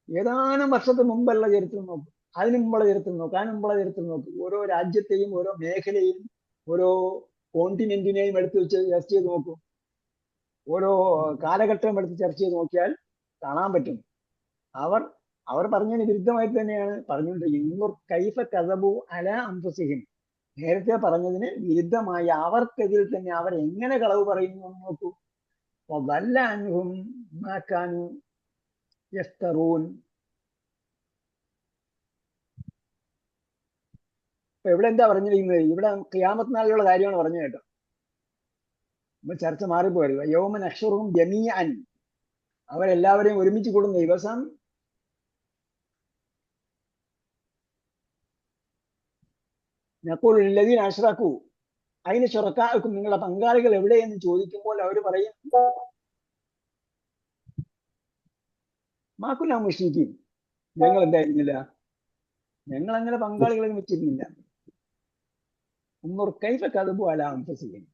ഏതാനും വർഷത്തിന് മുമ്പുള്ള ചരിത്രം നോക്കും, അതിന് മുമ്പുള്ള ചരിത്രം നോക്കും, അതിന് മുമ്പുള്ള ചരിത്രം നോക്കും. ഓരോ രാജ്യത്തെയും ഓരോ മേഖലയും ഓരോ കോണ്ടിനെന്റിനെയും എടുത്ത് വെച്ച് ചർച്ച ചെയ്ത് നോക്കും. ഓരോ കാലഘട്ടം എടുത്ത് ചർച്ച ചെയ്ത് നോക്കിയാൽ കാണാൻ പറ്റും. അവർ പറഞ്ഞതിന് വിരുദ്ധമായിട്ട് തന്നെയാണ് പറഞ്ഞുകൊണ്ടിരിക്കുന്നത്. കൈഫ കദബു അലാ അൻഫുസിഹിം, നേരത്തെ പറഞ്ഞതിന് വിരുദ്ധമായി അവർക്കെതിൽ തന്നെ അവർ എങ്ങനെ കളവ് പറയുന്നു എന്ന് നോക്കൂ. വല്ല അൻഹും മാ കാനൂ യഫ്തറൂൻ. ഇപ്പൊ ഇവിടെ എന്താ പറഞ്ഞിരിക്കുന്നത്? ഇവിടെ ഖിയാമത്ത് നാളിലുള്ള കാര്യമാണ് പറഞ്ഞു കേട്ടോ. നമ്മൾ ചർച്ച മാറിപ്പോയത്. യൗമ നഹ്ശുറുഹും ജമീഅൻ, അവരെല്ലാവരെയും ഒരുമിച്ച് കൂടുന്ന ദിവസം. നഖൂലുല്ലദീന അശ്റകൂ, അതിന് ശുറക്കാക്കും നിങ്ങളുടെ പങ്കാളികൾ എവിടെയെന്ന് ചോദിക്കുമ്പോൾ അവർ പറയും മാക്കുന മുശ്രിക്കീൻ, ഞങ്ങൾ എന്തായിരുന്നില്ല, ഞങ്ങൾ അങ്ങനെ പങ്കാളികളെ വെച്ചിരുന്നില്ല. ഉമ്മർ കൈഫ കദബു അലാ അൻഫുസിഹിം.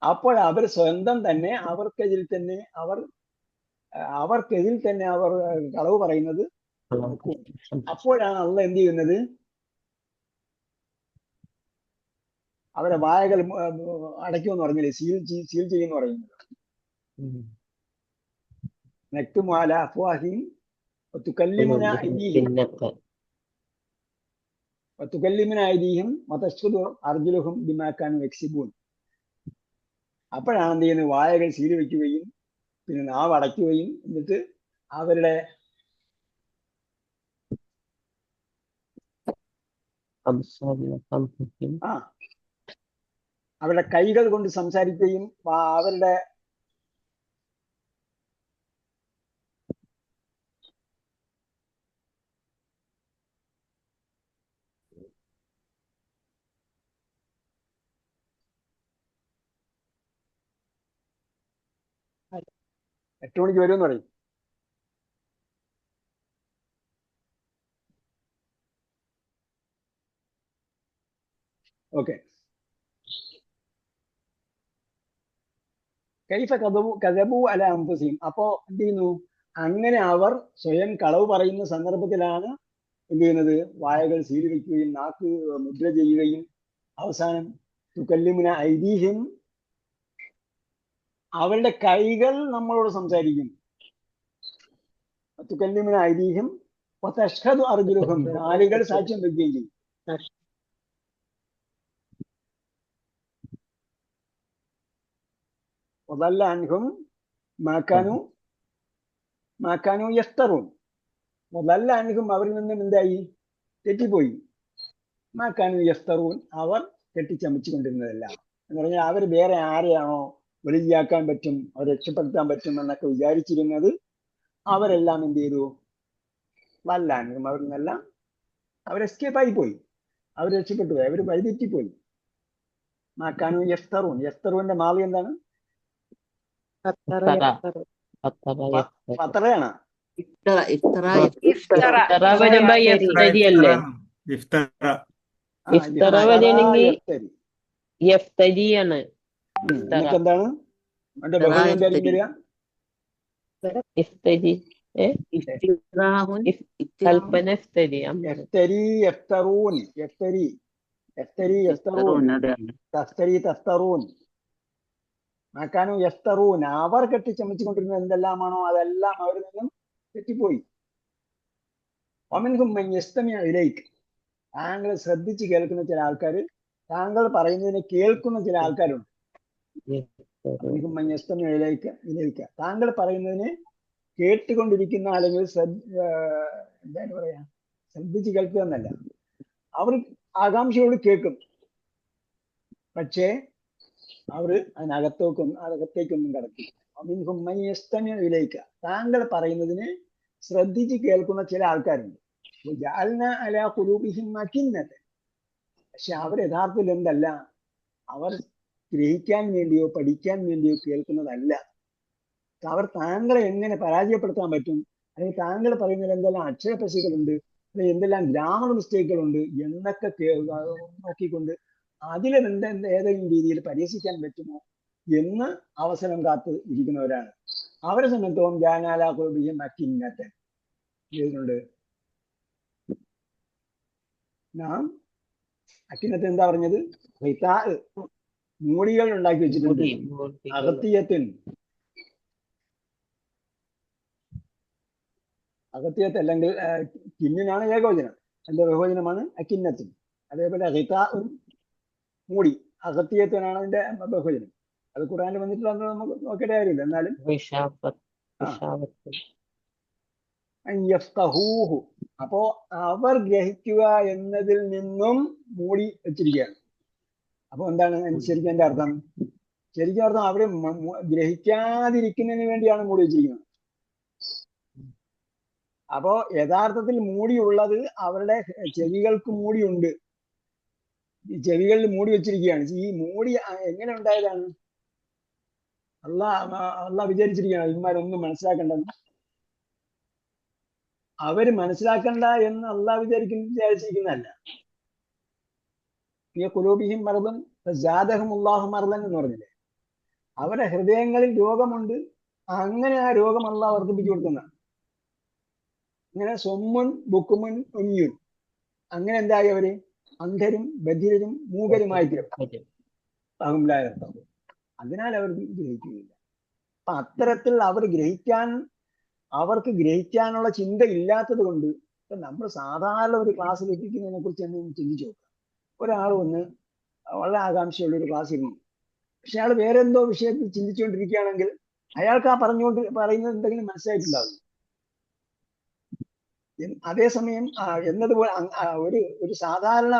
അപ്പോൾ അവർ സ്വന്തം തന്നെ അവർക്കെതിൽ തന്നെ അവർ കളവ് പറയുന്നത് നോക്കും. അപ്പോഴാണ് അള്ളാഹ് എന്ത് ചെയ്യുന്നത്, അവരെ വായകൾ അടയ്ക്കുമെന്ന് പറഞ്ഞില്ലേ, സീൽ ചെയ്യുമെന്ന് പറയുന്നത്. നക്തുമു അലാ അഫ്വാഹിഹിം വതുകല്ലിമുനാ ഐദീഹിം വതശ്ഹദു അർജുലുഹും ബിമാ കാനൂ യക്സിബൂൻ. അപ്പോഴാണ് എന്ത് ചെയ്യുന്നത്, വായകൾ സീൽ വയ്ക്കുകയും പിന്നെ നാവ് അടയ്ക്കുകയും എന്നിട്ട് അവരുടെ അവരുടെ കൈകൾ കൊണ്ട് സംസാരിക്കുകയും അവരുടെ എട്ട് മണിക്ക് വരുമെന്ന് പറയും. ഓക്കെ. കൈഫ കദബു അലാ അൻഫുസിഹിം. അപ്പോ എന്ത് ചെയ്യുന്നു, അങ്ങനെ അവർ സ്വയം കളവ് പറയുന്ന സന്ദർഭത്തിലാണ് എന്ത് ചെയ്യുന്നത്, വായകൾ സീൽ വയ്ക്കുകയും നാക്ക് മുദ്ര ചെയ്യുകയും അവസാനം തുകല്ലിമുന ഐദീഹിം, അവരുടെ കൈകൾ നമ്മളോട് സംസാരിക്കും. തുകല്ലിമുന ഐദീഹിം വതശ്ഹദു അർജുലുഹും, കാലുകൾ സാക്ഷ്യം വയ്ക്കുകയും ചെയ്യും. വദല്ല അൻഹും മാ കാനൂ യഫ്തറൂൻ. വദല്ല അൻഹും, അവരിൽ നിന്നും എന്തായി, തെറ്റിപ്പോയി. മാ കാനൂ യഫ്തറൂൻ, അവർ കെട്ടിച്ചമച്ചു കൊണ്ടിരുന്നതല്ല. എന്ന് പറഞ്ഞാൽ അവർ വേറെ ആരെയാണോ വെളിയാക്കാൻ പറ്റും, അവർ രക്ഷപ്പെടുത്താൻ പറ്റും എന്നൊക്കെ വിചാരിച്ചിരുന്നത്, അവരെല്ലാം എന്ത് ചെയ്തു, വല്ല അൻഹും, അവരിൽ നിന്നെല്ലാം അവർ എസ്കേപ്പ് ആയി പോയി, അവർ രക്ഷപ്പെട്ടു പോയി, അവർ വഴിതെറ്റിപ്പോയി. മാ കാനൂ യഫ്തറൂൻ. യഫ്തറൂന്റെ മാളി എന്താണ്? ഫത്തറയാണ്. എന്താണ് അവന്റെ ബഹുവചനം എന്തായിരിക്കും വരിക? മാക്കാനു യഫ്തറൂൻ, അവർ കെട്ടിച്ചമച്ചുകൊണ്ടിരുന്നത് എന്തെല്ലാമാണോ അതെല്ലാം അവരിൽ നിന്നും തെറ്റിപ്പോയി. വമിൻഹും മൻ യസ്തമിഉ ഇലൈക്, താങ്കൾ ശ്രദ്ധിച്ച് കേൾക്കുന്ന ചില ആൾക്കാർ, താങ്കൾ പറയുന്നതിനെ കേൾക്കുന്ന ചില ആൾക്കാരുണ്ട്. വമിൻഹും മൻ യസ്തമിഉ ഇലൈക, താങ്കൾ പറയുന്നതിനെ കേട്ടുകൊണ്ടിരിക്കുന്ന, അല്ലെങ്കിൽ എന്താണ് പറയാ, ശ്രദ്ധിച്ച് കേൾക്കുക എന്നല്ല, അവർ ആകാംക്ഷയോട് കേൾക്കും, പക്ഷേ അവർ അകത്തേക്കൊന്നും കടക്കില്ല. വമിൻഹും മൻ യസ്തമിഉ ഇലൈക, താങ്കൾ പറയുന്നതിനെ ശ്രദ്ധിച്ച് കേൾക്കുന്ന ചില ആൾക്കാരുണ്ട്. വജഅൽനാ അലാ ഖുലൂബിഹിം അകിന്നതൻ, പക്ഷെ അവർ യഥാർത്ഥത്തിൽ എന്തല്ല, അവർ ഗ്രഹിക്കാൻ വേണ്ടിയോ പഠിക്കാൻ വേണ്ടിയോ കേൾക്കുന്നതല്ല. അവർ താങ്കളെ എങ്ങനെ പരാജയപ്പെടുത്താൻ പറ്റും, അല്ലെങ്കിൽ താങ്കൾ പറയുന്നതിൽ എന്തെല്ലാം അക്ഷരപ്പശികളുണ്ട്, അല്ലെങ്കിൽ എന്തെല്ലാം ഗ്രാമർ മിസ്റ്റേക്കുകളുണ്ട് എന്നൊക്കെ നോക്കിക്കൊണ്ട് ഏതെങ്കിലും രീതിയിൽ പരിഹസിക്കാൻ പറ്റുമോ എന്ന് അവസരം കാത്ത് ഇരിക്കുന്നവരാണ്. അവരെ സംബന്ധിച്ചോളം ജാനാലാഖുബിയും അക്കിന്നത്തെ ചെയ്തിട്ടുണ്ട്. നാം അക്കിന്നത്തെ എന്താ പറഞ്ഞത്, മൂടികൾ ഉണ്ടാക്കി വെച്ചിട്ടുണ്ട്. അകത്തിയത്ത് അല്ലെങ്കിൽ കിന്നിനാണ് ഏകവചനം, എന്റെ ബഹുവചനമാണ് അക്കിന്നത്തിന്. അതേപോലെ ഹിതാഉൻ, മൂടി, അകത്തിയത്തിനാണ് അതിന്റെ ബഹുവചനം. അത് ഖുർആനിൽ വന്നിട്ടുള്ള നമുക്ക് നോക്കേണ്ട കാര്യമില്ല. എന്നാലും അപ്പോ അവർ ഗ്രഹിക്കുക എന്നതിൽ നിന്നും മൂടി വെച്ചിരിക്കുകയാണ്. അപ്പൊ എന്താണ് ശരിക്കും എന്റെ അർത്ഥം? ശരിക്കും അർത്ഥം അവര് ഗ്രഹിക്കാതിരിക്കുന്നതിന് വേണ്ടിയാണ് മൂടി വെച്ചിരിക്കുന്നത്. അപ്പോ യഥാർത്ഥത്തിൽ മൂടിയുള്ളത് അവരുടെ ചെവികൾക്ക് മൂടിയുണ്ട്. ഈ ചെവികളിൽ മൂടി വെച്ചിരിക്കുകയാണ്. ഈ മൂടി എങ്ങനെ ഉണ്ടായതാണ്? അള്ളാഹ് വിചാരിച്ചിരിക്കുകയാണ് ഇവന്മാരൊന്നും മനസ്സിലാക്കേണ്ടെന്ന്. അവര് മനസ്സിലാക്കണ്ട എന്ന് അള്ളാഹ് വിചാരിച്ചിരിക്കുന്നതല്ല. ഈ കുലൂബിഹിം മർദൻ ജാദഹും അല്ലാഹു മർദൻ എന്ന് പറഞ്ഞില്ലേ, അവരുടെ ഹൃദയങ്ങളിൽ രോഗമുണ്ട്, അങ്ങനെ ആ രോഗം അള്ളാഹ് വർദ്ധിപ്പിച്ചു കൊടുക്കുന്നതാണ്. അങ്ങനെ സൊമ്മുൻ ബുക്കുമുൻ ഉമ്യുൻ, അങ്ങനെ എന്തായി അവര് അന്ധരും ബധിരരും മൂകരുമായി തീരും. അതിനാൽ അവർ ഗ്രഹിക്കുകയില്ല. അപ്പൊ അത്തരത്തിൽ അവർക്ക് ഗ്രഹിക്കാനുള്ള ചിന്ത ഇല്ലാത്തത് കൊണ്ട് ഇപ്പൊ നമ്മൾ സാധാരണ ഒരു ക്ലാസ്സിൽ എത്തിക്കുന്നതിനെ കുറിച്ച് തന്നെ ചിന്തിച്ചു നോക്കുക. ഒരാൾ വന്ന് വളരെ ആകാംക്ഷയുള്ള ഒരു ക്ലാസ് ഇരുന്നു, പക്ഷെ അയാൾ വേറെ എന്തോ വിഷയത്തിൽ ചിന്തിച്ചുകൊണ്ടിരിക്കുകയാണെങ്കിൽ അയാൾക്ക് ആ പറയുന്നത് എന്തെങ്കിലും മനസ്സിലായിട്ടുണ്ടാവും. അതേസമയം എന്നതുപോലെ ഒരു സാധാരണ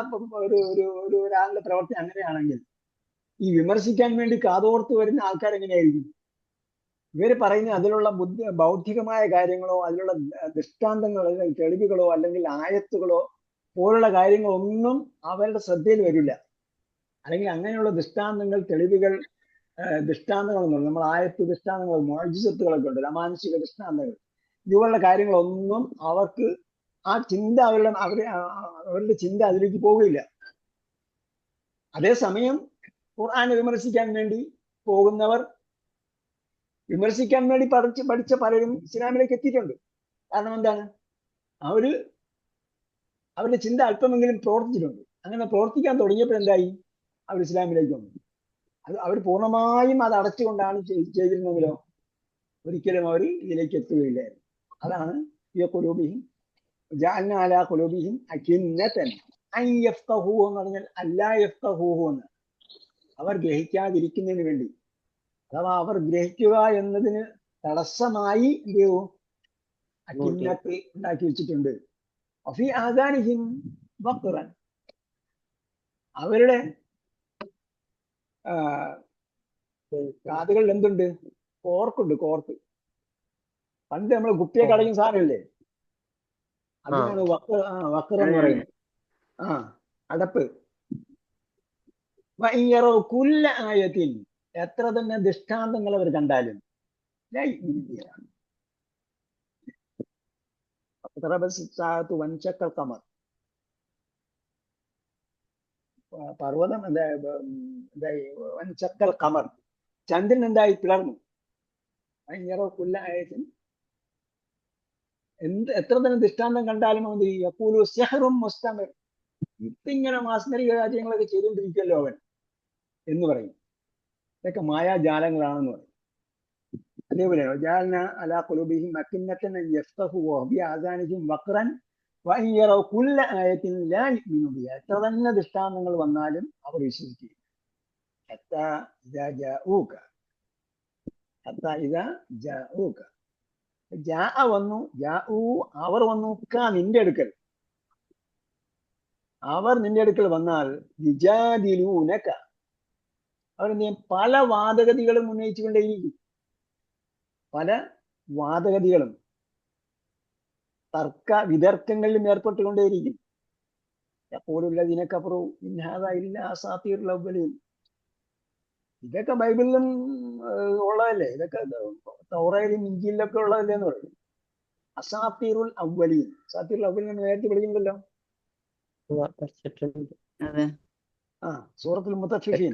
ഒരാളുടെ പ്രവർത്തി അങ്ങനെയാണെങ്കിൽ ഈ വിമർശിക്കാൻ വേണ്ടി കാതോർത്ത് വരുന്ന ആൾക്കാർ എങ്ങനെയായിരിക്കും? ഇവര് പറയുന്ന അതിലുള്ള ബൗദ്ധികമായ കാര്യങ്ങളോ അതിലുള്ള ദൃഷ്ടാന്തങ്ങളോ അല്ലെങ്കിൽ തെളിവുകളോ അല്ലെങ്കിൽ ആയത്തുകളോ പോലുള്ള കാര്യങ്ങളൊന്നും അവരുടെ ശ്രദ്ധയിൽ വരില്ല. അല്ലെങ്കിൽ അങ്ങനെയുള്ള ദൃഷ്ടാന്തങ്ങൾ, തെളിവുകൾ, ദൃഷ്ടാന്തങ്ങളൊന്നും, നമ്മൾ ആയത്ത് ദൃഷ്ടാന്തങ്ങൾ, മോചിസത്തുകളൊക്കെ ഉണ്ട്, അമാനുഷിക ദൃഷ്ടാന്തങ്ങൾ, ഇതുപോലുള്ള കാര്യങ്ങളൊന്നും അവർക്ക് ആ ചിന്ത അവരുടെ ചിന്ത അതിലേക്ക് പോകില്ല. അതേസമയം ഖുർആനെ വിമർശിക്കാൻ വേണ്ടി പോകുന്നവർ, വിമർശിക്കാൻ വേണ്ടി പഠിച്ച പലരും ഇസ്ലാമിലേക്ക് എത്തിയിട്ടുണ്ട്. കാരണം എന്താണ്? അവരുടെ ചിന്ത അല്പമെങ്കിലും പ്രവർത്തിച്ചിട്ടുണ്ട്. അങ്ങനെ പ്രവർത്തിക്കാൻ തുടങ്ങിയപ്പോൾ എന്തായി? അവർ ഇസ്ലാമിലേക്ക് വന്നു. അവർ പൂർണ്ണമായും അത് അടച്ചുകൊണ്ടാണ് ചെയ്തിരുന്നെങ്കിലോ ഒരിക്കലും അവർ ഇതിലേക്ക് എത്തുകയില്ലായിരുന്നു. അതാണ് ഈ ഖുലൂബിഹിം ജഅൽനാ അലാ ഖുലൂബിഹിം അകിന്നതൻ അൻ യഫ്ഖഹൂ എന്ന് പറഞ്ഞാൽ അല്ലാ യഫ്ഖഹൂഹു എന്ന്, അവർ ഗ്രഹിക്കാതിരിക്കുന്നതിന് വേണ്ടി, അഥവാ അവർ ഗ്രഹിക്കുക എന്നതിന് തടസ്സമായി എന്ത് ചെയ്യൂ? അകിന്നത്ത് ഉണ്ടാക്കി വെച്ചിട്ടുണ്ട്. ഫീ ആദാനിഹിം വഖ്റൻ, അവരുടെ കാതുകളിൽ എന്തുണ്ട്? കോർക്കുണ്ട്, കോർക്ക്. പണ്ട് നമ്മൾ കുപ്പിയൊക്കെ അടയ്ക്കുന്ന സാധനമില്ലേ, അതിനാണ് വഖർ എന്ന് പറയുന്നത്. അടപ്പ്. കുല്ല ആയത്തിൽ, എത്ര തന്നെ ദൃഷ്ടാന്തങ്ങൾ അവർ കണ്ടാലും വൻചക്കൽ കമർ, പർവ്വതം എന്തായി? വൻചക്കൽ കമർ, ചന്ദ്രൻ എന്തായി? പിളർന്നു. കുല്ല ആയത്തിൽ എത്ര തന്നെ ദൃഷ്ടാന്തം കണ്ടാലും അത് യഖൂലു സിഹ്റുൻ മുസ്തമിർ, ഇപ്പിങ്ങനെ മാസ്മരിക കാര്യങ്ങളൊക്കെ ചെയ്തുകൊണ്ടിരിക്കുമല്ലോ അവൻ എന്ന് പറയും. ഇതൊക്കെ മായാജാലങ്ങളാണെന്ന് പറയും. അതേപോലെയാണ് ജഅൽനാ അലാ ഖുലൂബിഹിം അകിന്നതൻ അൻ യഫ്ഖഹൂ വഫീ ആദാനിഹിം വഖ്റൻ വഇൻ യറൗ കുല്ല ആയത്തിൻ ലാ യുഅ്മിനൂ ബിഹാ, എത്ര തന്നെ ദൃഷ്ടാന്തങ്ങൾ വന്നാലും അവർ വിശ്വസിക്കില്ല. ഹത്താ ഇദാ ജാഊക, ഹത്താ ഇദാ ജാഊക, വന്നു, അവർ വന്നു, നിന്റെ അടുക്കൽ, അവർ നിന്റെ അടുക്കൽ വന്നാൽ യുജാദിലൂനക, അവർ പല വാദഗതികളും ഉന്നയിച്ചുകൊണ്ടേയിരിക്കും. പല വാദഗതികളും വിതർക്കങ്ങളിലും ഏർപ്പെട്ടുകൊണ്ടേയിരിക്കും. യഖൂലുല്ലദീന കഫറൂ ഇൻ ഹാദാ ഇല്ലാ അസാതീറുൽ അവ്വലീൻ, ഇതൊക്കെ ബൈബിളിലും ഉള്ളതല്ലേ, ഇതൊക്കെ തൗറാത്തിലും ഇൻജീലിലൊക്കെ ഉള്ളതല്ലേ എന്ന് പറയും. അസാതീറുൽ അവ്വലീൻ, അസാതീറുൽ അവ്വലീൻ നേരത്തെ പഠിക്കുന്നുണ്ടല്ലോ. സൂറത്തുൽ മുത്തഫിഫീൻ,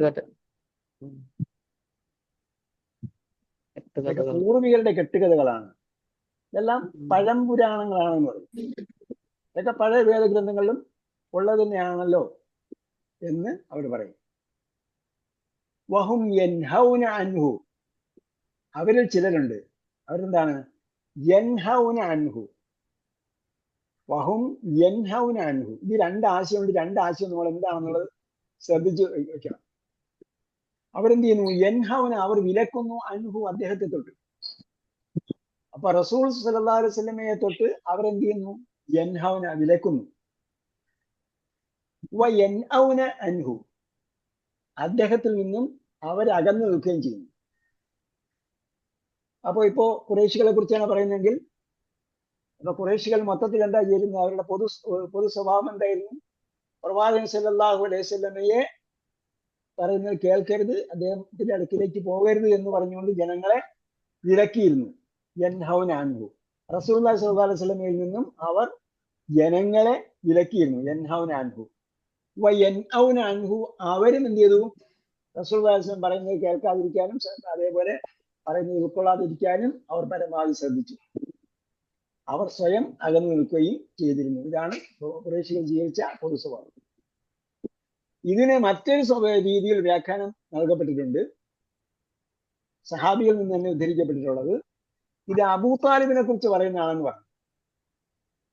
പൂർവികരുടെ കെട്ടുകഥകളാണ്. ഇതെല്ലാം പഴംപുരാണങ്ങളാണെന്ന് പറയും. ഇതൊക്കെ പഴയ വേദഗ്രന്ഥങ്ങളിലും ഉള്ളത് തന്നെയാണല്ലോ എന്ന് അവർ പറയും. വഹും യൻഹൗന അൻഹു, അവരിൽ ചിലരുണ്ട്, അവരെന്താണ്? യൻഹൗന അൻഹു, വഹും യൻഹൗന അൻഹു. ഇത് രണ്ടാശയമുണ്ട്. രണ്ടാശയം നമ്മൾ എന്താണെന്നുള്ളത് ശ്രദ്ധിച്ച് വെക്കണം. അവരെന്ത് ചെയ്യുന്നു? യൻഹൗന, അവർ വിലക്കുന്നു, അൻഹു, അദ്ദേഹത്തെ തൊട്ട്. അപ്പൊ റസൂൽ സല്ലല്ലാഹു അലൈഹി വസല്ലമയെ തൊട്ട് അവരെന്ത് ചെയ്യുന്നു? യൻഹൗന, വിലക്കുന്നു. വയൻഔന അൻഹു, അദ്ദേഹത്തിൽ നിന്നും അവർ അകന്നു നിൽക്കുകയും ചെയ്യുന്നു. അപ്പൊ ഇപ്പോ ഖുറൈശികളെ കുറിച്ചാണ് പറയുന്നതെങ്കിൽ അപ്പൊ ഖുറൈശികൾ മൊത്തത്തിൽ എന്താ ചെയ്യുന്നത്? അവരുടെ പൊതു സ്വഭാവം എന്തായിരുന്നു? പ്രവാചകൻ സല്ലല്ലാഹു അലൈഹി വസല്ലമയെ പറയുന്നത് കേൾക്കരുത്, അദ്ദേഹത്തിന്റെ അടുക്കിലേക്ക് പോകരുത് എന്ന് പറഞ്ഞുകൊണ്ട് ജനങ്ങളെ വിലക്കിയിരുന്നു. യൻഹൗന അൻഹു, റസൂലുള്ളാഹി സ്വല്ലല്ലാഹു അലൈഹി വസല്ലമയിൽ നിന്നും അവർ ജനങ്ങളെ വിലക്കിയിരുന്നു. യൻഹൗന അൻഹു വയൻഔന അൻഹു, അവരും എന്ത് ചെയ്തു? റസൂലുള്ളാഹി സ്വല്ലല്ലാഹു അലൈഹി വസല്ലം പറയുന്നത് കേൾക്കാതിരിക്കാനും അതേപോലെ പറയുന്നത് ഉൾക്കൊള്ളാതിരിക്കാനും അവർ പരമാവധി ശ്രദ്ധിച്ചു. അവർ സ്വയം അകന്നു നിൽക്കുകയും ചെയ്തിരുന്നു. ഇതാണ് ഖുറൈശികൾ ജീവിച്ച പൊതു സ്വഭാവം. ഇതിന് മറ്റൊരു രീതിയിൽ വ്യാഖ്യാനം നൽകപ്പെട്ടിട്ടുണ്ട്, സഹാബിയിൽ നിന്ന് തന്നെ ഉദ്ധരിക്കപ്പെട്ടിട്ടുള്ളത്. ഇത് അബൂ താലിബിനെ കുറിച്ച് പറയുന്നതാണെന്ന് പറഞ്ഞു.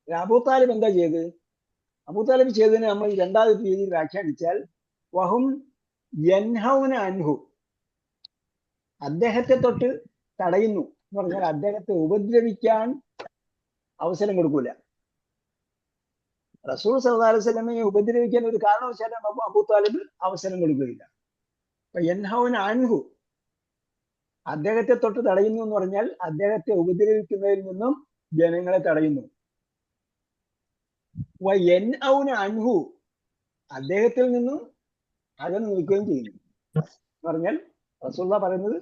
അബൂ താലിബ് എന്താ ചെയ്ത്? അബൂ താലിബ് ചെയ്തതിനെ നമ്മൾ രണ്ടാമത്തെ രീതിയിൽ വ്യാഖ്യാനിച്ചാൽ വഹും യൻഹൗന അൻഹു, അദ്ദേഹത്തെ തൊട്ട് തടയുന്നു എന്ന് പറഞ്ഞാൽ അദ്ദേഹത്തെ ഉപദ്രവിക്കാൻ അവസരം കൊടുക്കൂല. റസൂൽ സല്ലല്ലാഹു അലൈഹി വസല്ലമയെ ഉപദ്രവിക്കാൻ ഒരു കാരണവശാലും അബൂ താലിബ് അവസരം കൊടുക്കുകയില്ല. അപ്പൊ യൻഹൗന അൻഹു, അദ്ദേഹത്തെ തൊട്ട് തടയുന്നു എന്ന് പറഞ്ഞാൽ അദ്ദേഹത്തെ ഉപദ്രവിക്കുന്നതിൽ നിന്നും ജനങ്ങളെ തടയുന്നു. വയൻഔന അൻഹു, അദ്ദേഹത്തിൽ നിന്നും അകന്നു നിൽക്കുകയും ചെയ്യുന്നു. എന്ന് പറഞ്ഞാൽ റസൂലുള്ളാഹി പറയുന്നത്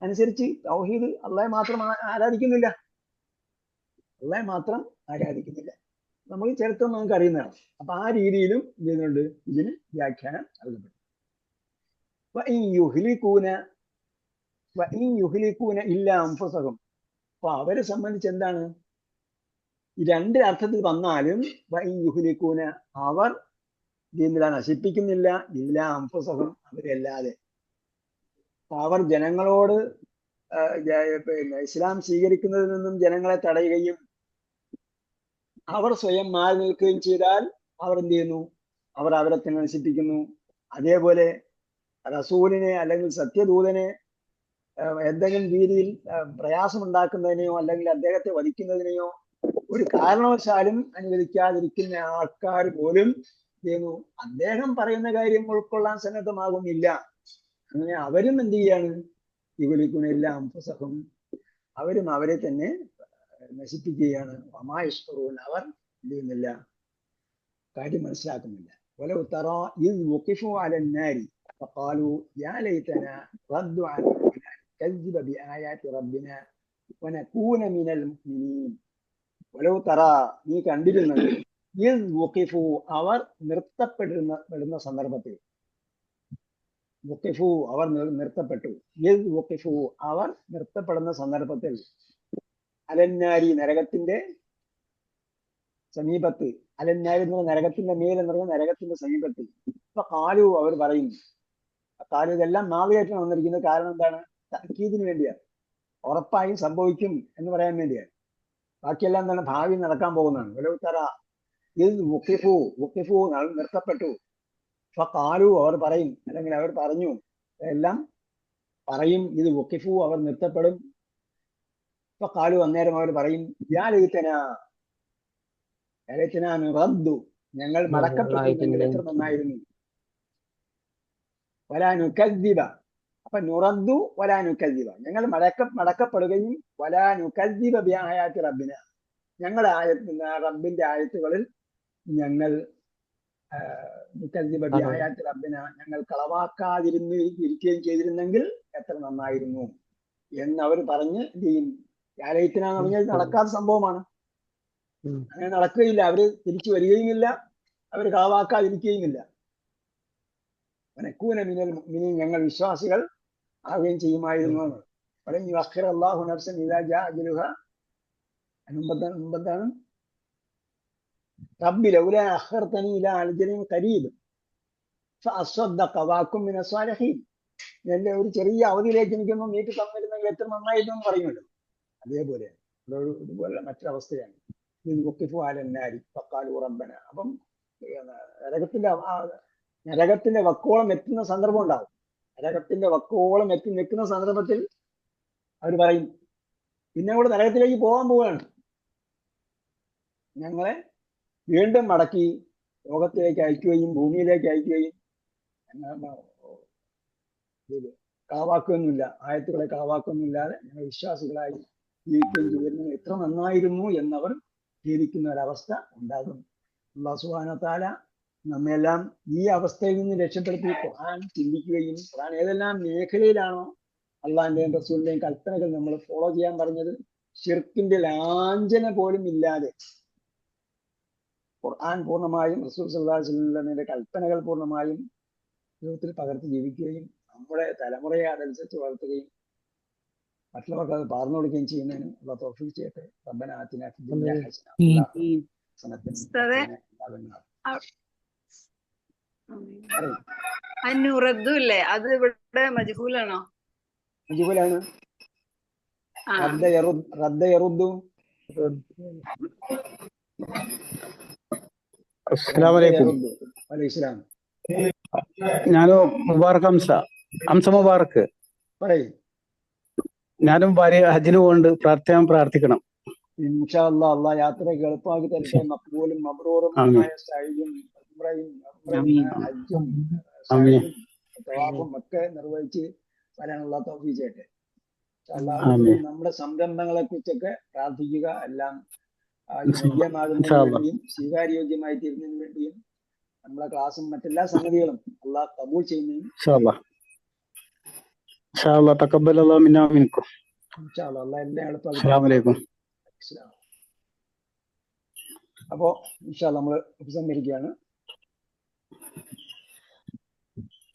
അനുസരിച്ച് തൗഹീദ് അള്ളാഹെ മാത്രം ആരാധിക്കുന്നില്ല, അള്ളാഹെ മാത്രം ആരാധിക്കുന്നില്ല. നമ്മൾ ചരിത്രം നമുക്ക് അറിയുന്നതാണ്. അപ്പൊ ആ രീതിയിലും ചെയ്യുന്നുണ്ട്, ഇതിന് വ്യാഖ്യാനം നൽകപ്പെടും. ഇല്ല അൻഫുസഹും, അപ്പൊ അവരെ സംബന്ധിച്ച് എന്താണ്? ഈ രണ്ട് അർത്ഥത്തിൽ വന്നാലും യുഹ്ലികൂന, അവർ ഇതിനെ നശിപ്പിക്കുന്നില്ല, ഇല്ല അൻഫുസഹും, അവരല്ലാതെ. അവർ ജനങ്ങളോട് പിന്നെ ഇസ്ലാം സ്വീകരിക്കുന്നതിൽ നിന്നും ജനങ്ങളെ തടയുകയും അവർ സ്വയം മാറി നിൽക്കുകയും ചെയ്താൽ അവർ എന്ത് ചെയ്യുന്നു? അവർ അവരെ തന്നെ നശിപ്പിക്കുന്നു. അതേപോലെ റസൂലിനെ അല്ലെങ്കിൽ സത്യദൂതനെ എന്തെങ്കിലും രീതിയിൽ പ്രയാസമുണ്ടാക്കുന്നതിനെയോ അല്ലെങ്കിൽ അദ്ദേഹത്തെ വധിക്കുന്നതിനെയോ ഒരു കാരണവശാലും അനുവദിക്കാതിരിക്കുന്ന ആൾക്കാർ പോലും ചെയ്യുന്നു, അദ്ദേഹം പറയുന്ന കാര്യം ഉൾക്കൊള്ളാൻ സന്നദ്ധമാകുന്നില്ല. അങ്ങനെ അവരും എന്ത് ചെയ്യാണ്? യുഹ്ലികൂന അൻഫുസഹും, അവരും അവരെ തന്നെ നശിപ്പിക്കുകയാണ്. വമായഷ്കുറൂൻ, അവർ എന്ത് ചെയ്യുന്നില്ല? കാര്യം മനസ്സിലാക്കുന്നില്ല. വലൗ തറാ ഇദ് വഖിഫു അലന്നാരി ഫഖാലു യാ ലൈതനാ റദ്ദു അലാ കദ്ദിബ ബിആയാതി റബ്ബിനാ വനകൂന മിനൽ മുഅ്മിനീൻ. വലൗ തറാ, നീ കണ്ടിരുന്നത്, ഇദ് വഖിഫു, അവർ നിർത്തപ്പെടുന്ന സന്ദർഭത്തിൽ, വഖിഫു അവർ നിർത്തപ്പെട്ടു, ഇദ് വഖിഫു അവർ നിർത്തപ്പെടുന്ന സന്ദർഭത്തിൽ, അലന്നാരി നരകത്തിന്റെ സമീപത്ത്, അലന്നാരി എന്ന് പറഞ്ഞ നരകത്തിന്റെ മേൽ എന്ന് പറഞ്ഞ നരകത്തിന്റെ സമീപത്ത്. അപ്പൊ കാലു അവർ പറയുന്നു, കാലു ഇതെല്ലാം മാവിയായിട്ടാണ് വന്നിരിക്കുന്നത്. കാരണം എന്താണ്? തഅക്കീദിന് വേണ്ടിയാണ്, ഉറപ്പായും സംഭവിക്കും എന്ന് പറയാൻ വേണ്ടിയാണ്. ബാക്കിയെല്ലാം എന്താണ്? ഭാവി നടക്കാൻ പോകുന്നതാണ്. വലൗ തറ ഇദ് വഖിഫു, വഖിഫു നിർത്തപ്പെട്ടു. ഫഖാലു അവർ പറയും, അല്ലെങ്കിൽ അവർ പറഞ്ഞു, എല്ലാം പറയും, ഇത് വഖിഫു അവർ നിർത്തപ്പെടും. ഫഖാലു അന്നേരം അവർ പറയും, യാ ലൈതനാ നുറദ്ദു, ഞങ്ങൾ മടക്കപ്പെട്ടിരുന്നെങ്കിൽ എത്ര നന്നായിരുന്നു. വലാ നുകദ്ദിബ, അപ്പൊ നുറദ്ദു വലാ നുകദ്ദിബ, ഞങ്ങൾ മടക്കപ്പെടുകയും വലാ നുകദ്ദിബ ബിആയാതി റബ്ബിന, ഞങ്ങളുടെ റബ്ബിന്റെ ആയത്തുകളിൽ ഞങ്ങൾ നുകദ്ദിബ ബിആയാതി റബ്ബിന, ഞങ്ങൾ കളവാക്കാതിരിക്കുകയും ചെയ്തിരുന്നെങ്കിൽ എത്ര നന്നായിരുന്നു എന്ന് അവർ പറഞ്ഞ് എന്ത് ചെയ്യും? യാ ലൈതനാ എന്ന് പറഞ്ഞാൽ നടക്കാത്ത സംഭവമാണ്. അങ്ങനെ നടക്കുകയില്ല, അവര് തിരിച്ചു വരികയുമില്ല, അവർ കളവാക്കാതിരിക്കുകയുമില്ല. വനകൂന മിനൽ മുഅ്മിനീൻ, ഞങ്ങൾ വിശ്വാസികൾ ആവുകയും ചെയ്യുമായിരുന്നു. വലൻ യുഅഖിറ അല്ലാഹു നഫ്സൻ ഇദാ ജാഅ അജലുഹാ, മുമ്പെന്താണ്? റബ്ബി ലൗലാ അഖർതനി ഇലാ അജലിൻ ഖരീബ് ഫഅസ്വദ്ദഖ വഅകും മിനസ് സ്വാലിഹീൻ, എന്റെ ഒരു ചെറിയ അവധിയിലേക്ക് എനിക്കൊന്നും നീട്ടി തന്നിരുന്നെങ്കിൽ എത്ര നന്നായിരുന്നു എന്ന് പറയുമല്ലോ. അതേപോലെ ഇതുപോലെ മറ്റൊരവസ്ഥയാണ്. അപ്പം നരകത്തിന്റെ വക്കോളം എത്തുന്ന സന്ദർഭം ഉണ്ടാവും. നരകത്തിന്റെ വക്കോളം എത്തി നിൽക്കുന്ന സന്ദർഭത്തിൽ അവർ പറയും, പിന്നെ കൂടെ നരകത്തിലേക്ക് പോകാൻ പോവുകയാണ്, ഞങ്ങളെ വീണ്ടും മടക്കി ലോകത്തിലേക്ക് അയക്കുകയും ഭൂമിയിലേക്ക് അയക്കുകയും കളവാക്കുകയൊന്നുമില്ല, ആയത്തുകളെ കളവാക്കുകയൊന്നുമില്ലാതെ ഞങ്ങൾ വിശ്വാസികളായി ജീവിക്കുകയും ചെയ്തിരുന്നു, എത്ര നന്നായിരുന്നു എന്നവർ ഖേദിക്കുന്ന ഒരവസ്ഥ ഉണ്ടാകും. അല്ലാഹു സുബ്ഹാനഹു വ തആല നമ്മെല്ലാം ഈ അവസ്ഥയിൽ നിന്ന് രക്ഷപ്പെടുത്തി ഖുർആൻ ചിന്തിക്കുകയും ഖുർആൻ ഏതെല്ലാം മേഖലയിലാണോ അള്ളാഹിന്റെയും റസൂലിന്റെയും കൽപ്പനകൾ നമ്മൾ ഫോളോ ചെയ്യാൻ പറഞ്ഞത്, ശിർക്കിന്റെ ലാഞ്ചന പോലും ഇല്ലാതെ ഖുർആൻ പൂർണ്ണമായും റസൂൽ സല്ലല്ലാഹു അലൈഹി വസല്ലമയുടെ കൽപ്പനകൾ പൂർണ്ണമായും ജീവിതത്തിൽ പകർത്തി ജീവിക്കുകയും നമ്മുടെ തലമുറയെ അതനുസരിച്ച് വളർത്തുകയും മറ്റുള്ളവർക്ക് അത് പറഞ്ഞു കൊടുക്കുകയും ചെയ്യുന്നതിന് അല്ലാഹു തൗഫീഖ് ചെയ്യട്ടെ. റബ്ബനാ ആതിനാ ഫിദ് ദുനിയാ ഹസന നുറദ്ദുല്ലേ, അത് ഇവിടെ മജ്ഹൂലാണോ? മജ്ഹൂലാണ്. റദ്ദ യറുദ്ദു. അസ്സലാമു അലൈക്കും. വലൈഹിസ്സലാം. ഞാനും മുബാറക് ഹംസ മുബാറക്. പറയ്. ഞാനും ഭാര്യ ഹജ്ജിന് പോകുന്നുണ്ട്, പ്രാർത്ഥിക്കണം. ഇൻഷാ അല്ലാഹ് അല്ലാഹ് യാത്രയൊക്കെ എളുപ്പമാക്കി തരട്ടെ. മഖ്ബൂലും മബ്റൂറും സഅയും ഉംറയും ഹജ്ജും തവാഫും ഒക്കെ നിർവഹിച്ച് വരാനുള്ള തൗഫീഖ് ചെയ്യട്ടെ. നമ്മുടെ സംരംഭങ്ങളെ കുറിച്ചൊക്കെ പ്രാർത്ഥിക്കുക. എല്ലാം യോഗ്യമാകുന്നതിന് വേണ്ടിയും സ്വീകാര്യോഗ്യമായി തീരുന്നതിന് വേണ്ടിയും നമ്മളെ ക്ലാസ്സും മറ്റെല്ലാ സംഗതികളും അല്ലാഹ് കബൂൽ ചെയ്യുന്നതിനും തഖബ്ബലല്ലാഹു മിന്നാ മിൻകും. ഇൻഷാ അല്ലാഹ് അല്ലാഹ് എല്ലാം എളുപ്പമാക്കി. അസ്സലാമു അലൈക്കും. അപ്പോ ഇൻഷാ അല്ലാഹ് നമ്മൾ ഉപസംഹരിക്കുകയാണ്.